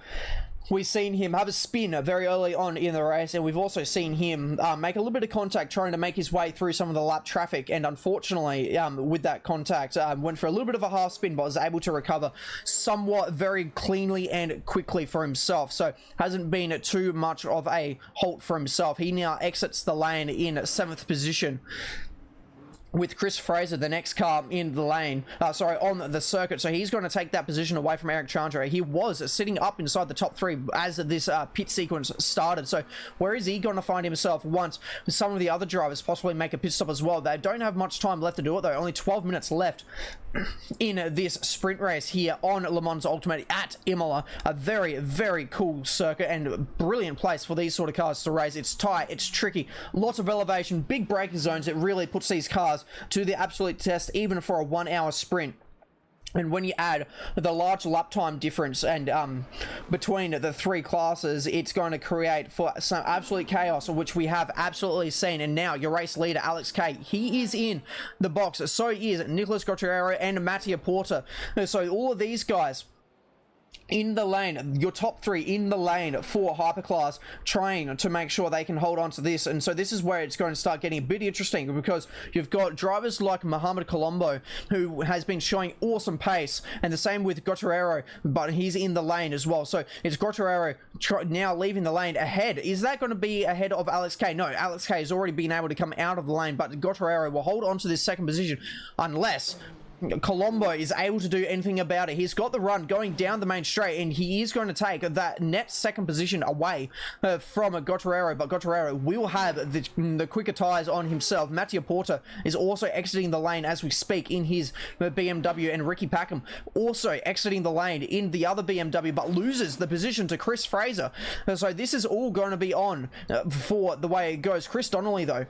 We've seen him have a spin very early on in the race, and we've also seen him make a little bit of contact trying to make his way through some of the lap traffic, and unfortunately with that contact went for a little bit of a half spin, but was able to recover somewhat very cleanly and quickly for himself. So hasn't been too much of a halt for himself. He now exits the lane in 7th position, with Chris Fraser, the next car in the lane, on the circuit. So he's going to take that position away from Eric Chandra. He was sitting up inside the top 3 as this pit sequence started. So where is he going to find himself once some of the other drivers possibly make a pit stop as well? They don't have much time left to do it though. Only 12 minutes left in this sprint race here on Le Mans Ultimate at IMOLA. A very, very cool circuit and a brilliant place for these sort of cars to race. It's tight, it's tricky, lots of elevation, big braking zones. It really puts these cars to the absolute test, even for a 1 hour sprint. And when you add the large lap time difference and between the 3 classes, it's going to create for some absolute chaos, which we have absolutely seen. And now your race leader, Alex Kay, he is in the box. So is Nicholas Gottiero and Mattia Porter. So all of these guys in the lane, your top 3 in the lane for Hyperclass, trying to make sure they can hold on to this. And so this is where it's going to start getting a bit interesting, because you've got drivers like Mohamed Colombo, who has been showing awesome pace, and the same with Gottiero, but he's in the lane as well. So it's Gottiero now leaving the lane ahead. Is that going to be ahead of Alex Kay? No, Alex Kay has already been able to come out of the lane, but Gottiero will hold on to this 2nd position unless Colombo is able to do anything about it. He's got the run going down the main straight, and he is going to take that net 2nd position away from Gottiero, but Gottiero will have the quicker tires on himself. Mattia Porter is also exiting the lane as we speak in his BMW, and Ricky Packham also exiting the lane in the other BMW, but loses the position to Chris Fraser. So this is all going to be on for the way it goes. Chris Donnelly, though,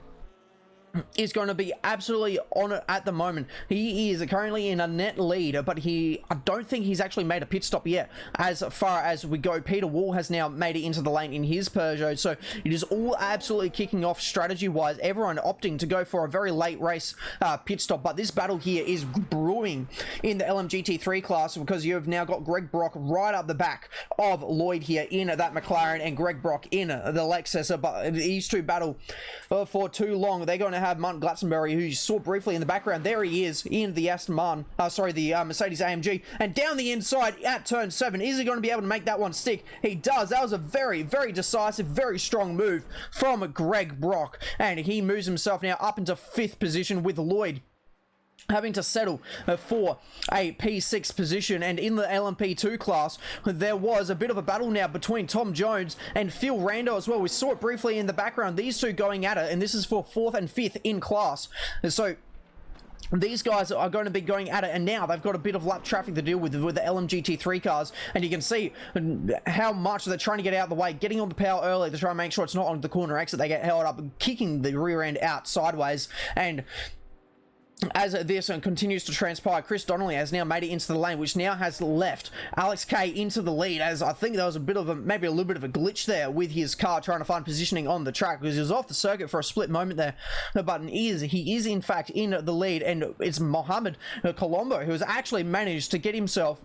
is going to be absolutely on it at the moment. He is currently in a net lead, but I don't think he's actually made a pit stop yet as far as we go. Peter Wall has now made it into the lane in his Peugeot, so it is all absolutely kicking off strategy wise. Everyone opting to go for a very late race pit stop, but this battle here is brewing in the LMGT3 class, because you've now got Greg Brock right up the back of Lloyd here in that McLaren, and Greg Brock in the Lexus. But these two battle for too long. They're going to have Martin Glatzenberry, who you saw briefly in the background. There he is in the Mercedes AMG, and down the inside at turn 7. Is he going to be able to make that one stick? He does. That was a very, very decisive, very strong move from Greg Brock, and he moves himself now up into 5th position, with Lloyd having to settle for a P6 position. And in the LMP2 class, there was a bit of a battle now between Tom Jones and Phil Rando as well. We saw it briefly in the background, these two going at it, and this is for 4th and 5th in class. So these guys are going to be going at it, and now they've got a bit of lap traffic to deal with the LMGT3 cars, and you can see how much they're trying to get out of the way, getting on the power early to try and make sure it's not on the corner exit. They get held up, kicking the rear end out sideways. And as this continues to transpire, Chris Donnelly has now made it into the lane, which now has left Alex Kay into the lead, as I think there was maybe a little bit of a glitch there with his car trying to find positioning on the track, because he was off the circuit for a split moment there. But he is in fact in the lead, and it's Mohamed Colombo who has actually managed to get himself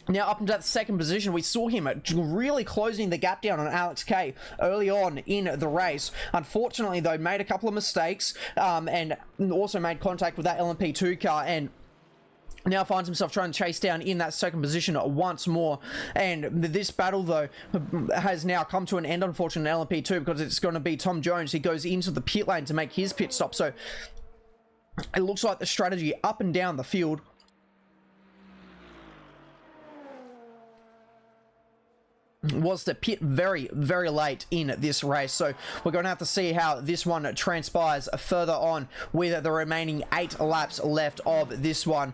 now up into that 2nd position. We saw him really closing the gap down on Alex Kay early on in the race. Unfortunately, though, made a couple of mistakes and also made contact with that LMP2 car, and now finds himself trying to chase down in that 2nd position once more. And this battle, though, has now come to an end, unfortunately, in LMP2, because it's going to be Tom Jones. He goes into the pit lane to make his pit stop. So it looks like the strategy up and down the field was to pit very, very late in this race. So we're going to have to see how this one transpires further on with the remaining 8 laps left of this one.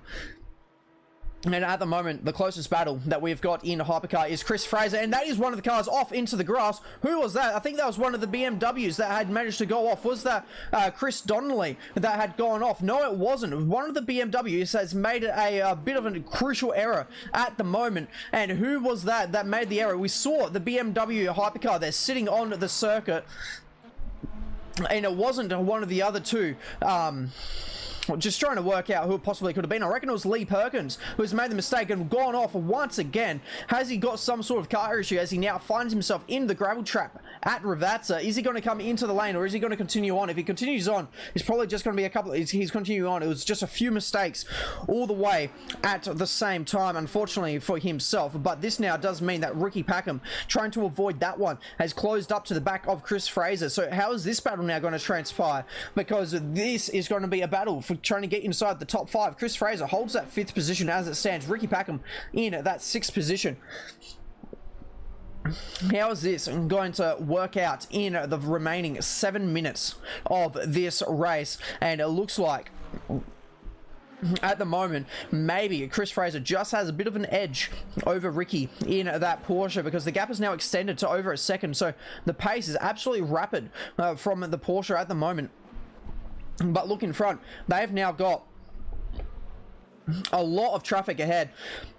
And at the moment, the closest battle that we've got in hypercar is Chris Fraser, and that is one of the cars off into the grass. Who was that? I think that was one of the BMWs that had managed to go off. Was that Chris Donnelly that had gone off? No, it wasn't. One of the BMWs has made a bit of a crucial error at the moment. And who was that that made the error? We saw the BMW hypercar there sitting on the circuit, and it wasn't one of the other two. Just trying to work out who it possibly could have been. I reckon it was Lee Perkins who's made the mistake and gone off once again. Has he got some sort of car issue as he now finds himself in the gravel trap at Ravazza? Is he going to come into the lane, or is he going to continue on? If he continues on, it's probably just going to be a couple. He's continuing on. It was just a few mistakes all the way at the same time, unfortunately for himself. But this now does mean that Ricky Packham, trying to avoid that one, has closed up to the back of Chris Fraser. So how is this battle now going to transpire? Because this is going to be a battle for trying to get inside the top 5. Chris Fraser holds that 5th position as it stands. Ricky Packham in that 6th position. How is this going to work out in the remaining 7 minutes of this race? And it looks like at the moment, maybe Chris Fraser just has a bit of an edge over Ricky in that Porsche, because the gap is now extended to over a second. So the pace is absolutely rapid from the Porsche at the moment. But look in front, they've now got a lot of traffic ahead.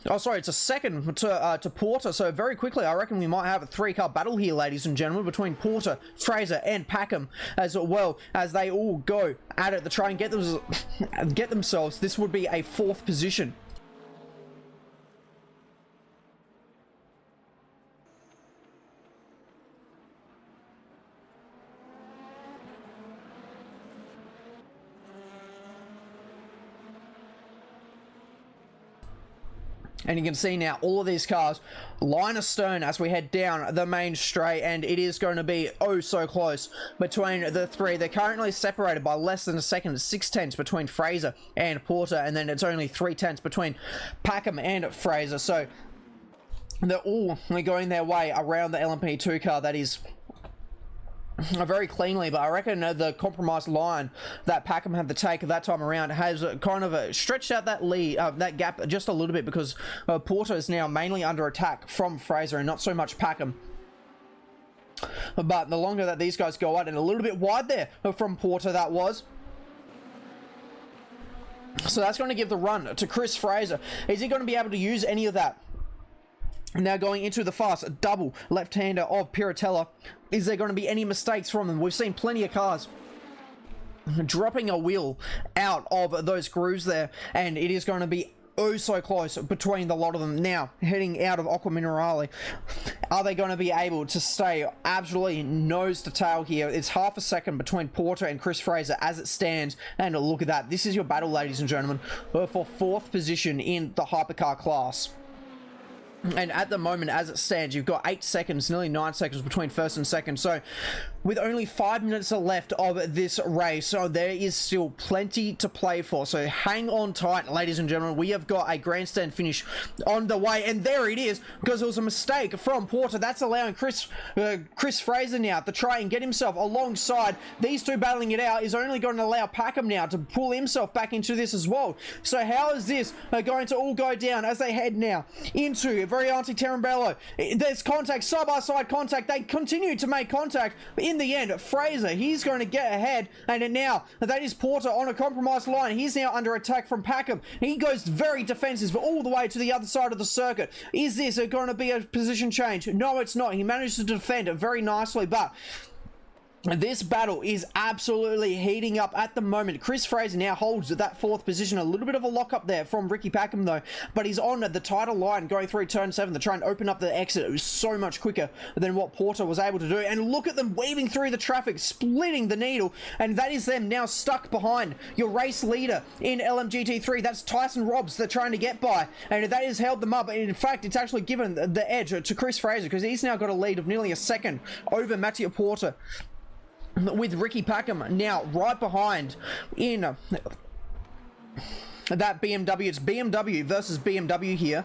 Oh, sorry, it's a second to Porter. So very quickly, I reckon we might have a 3-car battle here, ladies and gentlemen, between Porter, Fraser, and Packham, as well as they all go at it to try and get themselves. This would be a 4th position. And you can see now all of these cars line astern as we head down the main straight, and it is going to be oh so close between the 3. They're currently separated by less than a second, 6 tenths between Fraser and Porter, and then it's only 3 tenths between Packham and Fraser. So they're all going their way around the LMP2 car. That is very cleanly, but I reckon the compromised line that Packham had to take that time around has kind of stretched out that lead, that gap just a little bit, because Porter is now mainly under attack from Fraser and not so much Packham. But the longer that these guys go out, and a little bit wide there from Porter, that was. So that's going to give the run to Chris Fraser. Is he going to be able to use any of that? Now going into the fast double left-hander of Piratella. Is there going to be any mistakes from them? We've seen plenty of cars dropping a wheel out of those grooves there, and it is going to be oh so close between the lot of them. Now heading out of Aqua Minerale, are they going to be able to stay absolutely nose to tail here? It's half a second between Porter and Chris Fraser as it stands, and look at that. This is your battle, ladies and gentlemen, for 4th position in the hypercar class. And at the moment, as it stands, you've got 8 seconds, nearly 9 seconds between 1st and 2nd. So with only 5 minutes left of this race, so there is still plenty to play for. So hang on tight, ladies and gentlemen. We have got a grandstand finish on the way, and there it is, because it was a mistake from Porter. That's allowing Chris Fraser now to try and get himself alongside. These two battling it out is only going to allow Packham now to pull himself back into this as well. So how is this going to all go down as they head now into Variante Terrambello? There's contact, side-by-side contact. They continue to make contact. In the end, Fraser, he's going to get ahead, and now that is Porter on a compromised line. He's now under attack from Packham. He goes very defensive all the way to the other side of the circuit. Is this going to be a position change? No, it's not. He managed to defend it very nicely, but this battle is absolutely heating up at the moment. Chris Fraser now holds that 4th position. A little bit of a lock-up there from Ricky Packham, though. But he's on the title line going through turn 7 to try and open up the exit. It was so much quicker than what Porter was able to do. And look at them weaving through the traffic, splitting the needle. And that is them now stuck behind your race leader in LMGT3. That's Tyson Robbs they're trying to get by. And that has held them up. And in fact, it's actually given the edge to Chris Fraser, because he's now got a lead of nearly a second over Mattia Porter, with Ricky Packham now right behind in that BMW. It's BMW versus BMW here.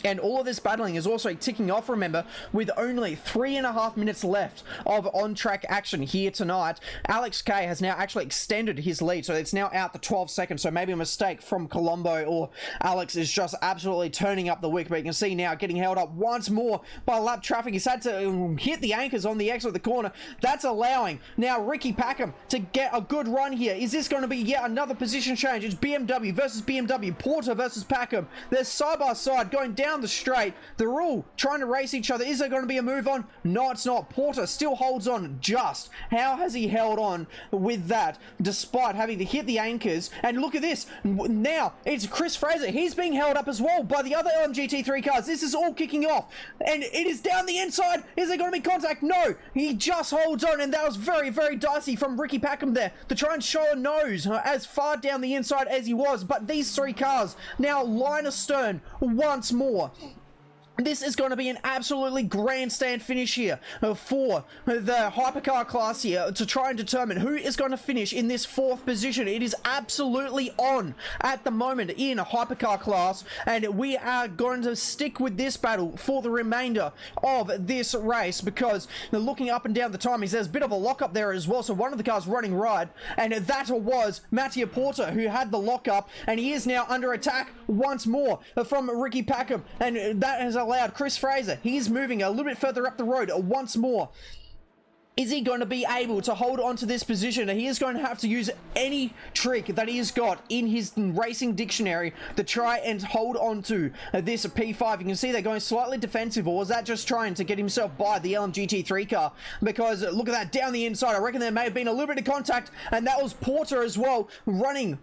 And all of this battling is also ticking off, remember, with only 3.5 minutes left of on-track action here tonight. Alex K has now actually extended his lead, so it's now out to 12 seconds, so maybe a mistake from Colombo, or Alex is just absolutely turning up the wick, but you can see now getting held up once more by lap traffic. He's had to hit the anchors on the exit of the corner. That's allowing now Ricky Packham to get a good run here. Is this going to be yet another position change? It's BMW versus BMW, Porter versus Packham. They're side by side going down the straight. They're all trying to race each other. Is there going to be a move on? No, it's not. Porter still holds on just. How has he held on with that despite having to hit the anchors? And look at this. Now it's Chris Fraser. He's being held up as well by the other LMGT3 cars. This is all kicking off and it is down the inside. Is there going to be contact? No, he just holds on, and that was very, very dicey from Ricky Packham there to try and show a nose as far down the inside as he was. But these three cars now line astern once more. This is going to be an absolutely grandstand finish here for the hypercar class here to try and determine who is going to finish in this 4th position. It is absolutely on at the moment in a hypercar class, and we are going to stick with this battle for the remainder of this race, because looking up and down the timings, there's a bit of a lockup there as well. So one of the cars running right, and that was Mattia Porter, who had the lockup, and he is now under attack once more from Ricky Packham, and that has allowed Chris Fraser. He's moving a little bit further up the road once more. Is he going to be able to hold on to this position? He is going to have to use any trick that he has got in his racing dictionary to try and hold on to this P5. You can see they're going slightly defensive, or was that just trying to get himself by the LMGT3 car? Because look at that down the inside. I reckon there may have been a little bit of contact, and that was Porter as well running,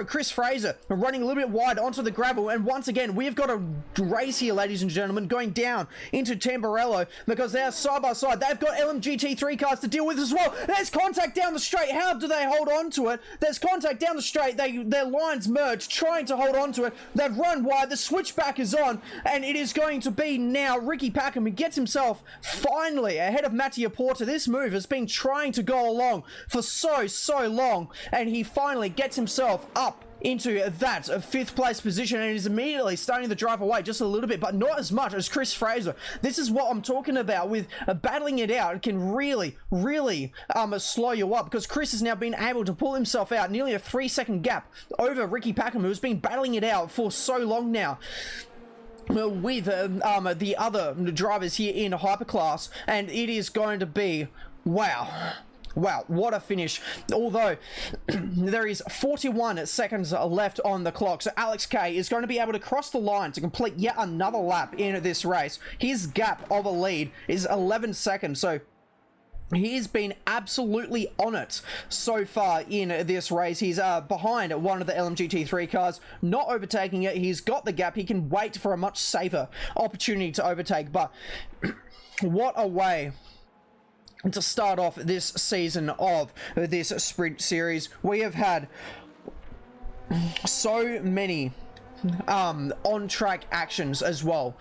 Chris Fraser running a little bit wide onto the gravel. And once again, we've got a race here, ladies and gentlemen, going down into Tamburello, because they are side by side. They've got LMGT3 cars to deal with as well. There's contact down the straight. How do they hold on to it? There's contact down the straight. Their lines merge, trying to hold on to it. They've run wide. The switchback is on, and it is going to be now Ricky Packham who gets himself finally ahead of Mattia Porter. This move has been trying to go along for so long, and he finally gets himself up into that 5th place position, and is immediately starting to drive away just a little bit, but not as much as Chris Fraser. This is what I'm talking about with battling it out. It can really slow you up, because Chris has now been able to pull himself out nearly a 3-second gap over Ricky Packham, who's been battling it out for so long now with the other drivers here in Hyperclass, and it is going to be wow, what a finish. Although there is 41 seconds left on the clock, so Alex K is going to be able to cross the line to complete yet another lap in this race. His gap of a lead is 11 seconds, so he's been absolutely on it so far in this race. He's behind one of the LMGT3 cars, not overtaking it. He's got the gap. He can wait for a much safer opportunity to overtake, but what a way to start off this season of this sprint series. We have had so many on-track actions as well.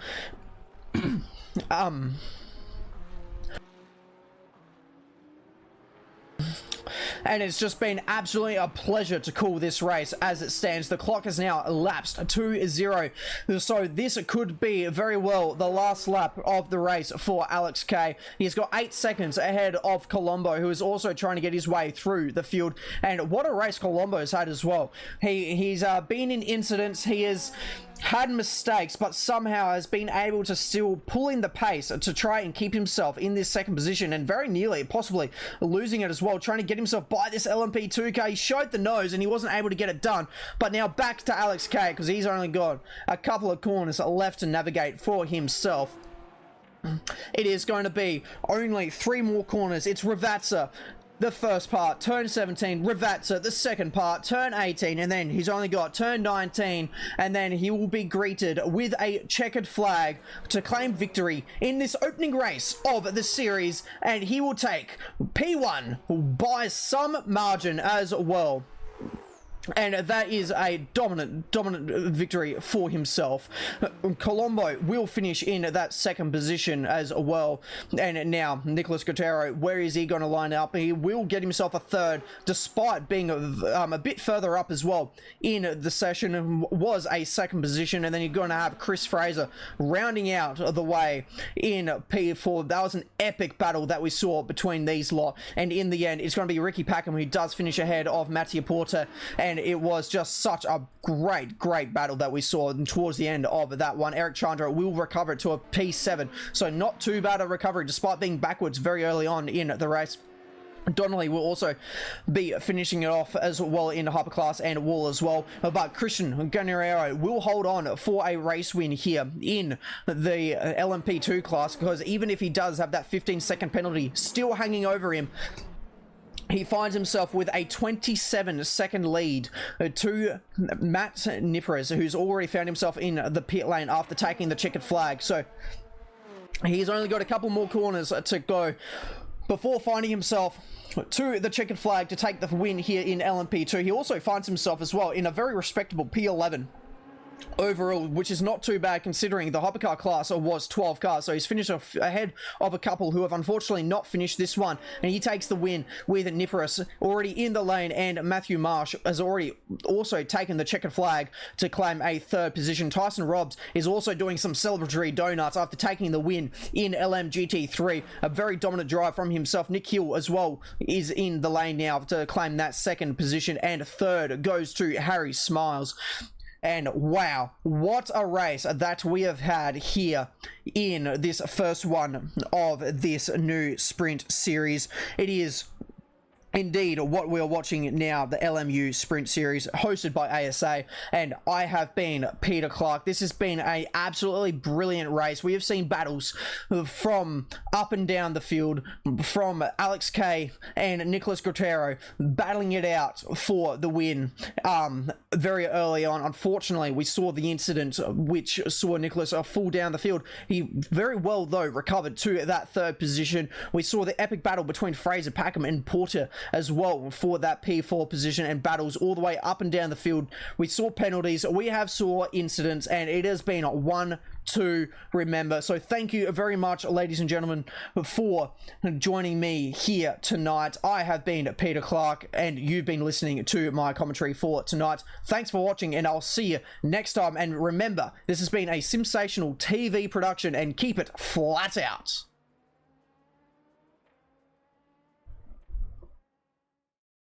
And it's just been absolutely a pleasure to call this race as it stands. The clock has now elapsed 2-0, so this could be very well the last lap of the race for Alex K. He's got 8 seconds ahead of Colombo, who is also trying to get his way through the field. And what a race Colombo's had as well. He's been in incidents, he has had mistakes, but somehow has been able to still pull in the pace to try and keep himself in this 2nd position, and very nearly possibly losing it as well, trying to get himself by this LMP2 car. He showed the nose and he wasn't able to get it done. But now back to Alex K, because he's only got a couple of corners left to navigate for himself. It is going to be only 3 more corners. It's Ravazza, the first part, turn 17, Ravazza, the second part, turn 18, and then he's only got turn 19, and then he will be greeted with a checkered flag to claim victory in this opening race of the series, and he will take P1 by some margin as well. And that is a dominant victory for himself. Colombo will finish in that second position as well. And now, Nicholas Guerrero, where is he going to line up? He will get himself a third, despite being a bit further up as well in the session. Was a second position. And then you're going to have Chris Fraser rounding out the way in P4. That was an epic battle that we saw between these lot. And in the end, it's going to be Ricky Packham who does finish ahead of Mattia Porter. And it was just such a great battle that we saw towards the end of that one. Eric Chandra will recover it to a P7, so not too bad a recovery despite being backwards very early on in the race. Donnelly will also be finishing it off as well in Hyperclass and Wall as well. But Christian Guerrero will hold on for a race win here in the LMP2 class, because even if he does have that 15-second penalty still hanging over him, he finds himself with a 27-second lead to Matt Nipres, who's already found himself in the pit lane after taking the checkered flag. So he's only got a couple more corners to go before finding himself to the checkered flag to take the win here in LMP2. He also finds himself as well in a very respectable P11 overall, which is not too bad considering the hypercar class was 12 cars. So he's finished ahead of a couple who have unfortunately not finished this one, and he takes the win with Nipris already in the lane, and Matthew Marsh has already also taken the checkered flag to claim a third position. Tyson Robbs is also doing some celebratory donuts after taking the win in LMGT3. A very dominant drive from himself. Nick Hill as well is in the lane now to claim that second position, and third goes to Harry Smiles. And wow, what a race that we have had here in this first one of this new sprint series. It is indeed what we're watching now, the LMU Sprint Series hosted by ASA, and I have been Peter Clark. This has been a absolutely brilliant race. We have seen battles from up and down the field, from Alex Kay and Nicholas Guerrero battling it out for the win very early on. Unfortunately, we saw the incident which saw Nicholas fall down the field. He very well though recovered to that third position. We saw the epic battle between Fraser Packham and Porter as well for that P4 position, and battles all the way up and down the field. We saw penalties, we have saw incidents, and it has been one to remember. So thank you very much, ladies and gentlemen, for joining me here tonight. I have been Peter Clark, and you've been listening to my commentary for tonight. Thanks for watching, and I'll see you next time. And remember, this has been a Simsational TV production, and keep it flat out.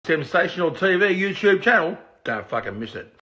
Sensational TV YouTube channel. Don't fucking miss it.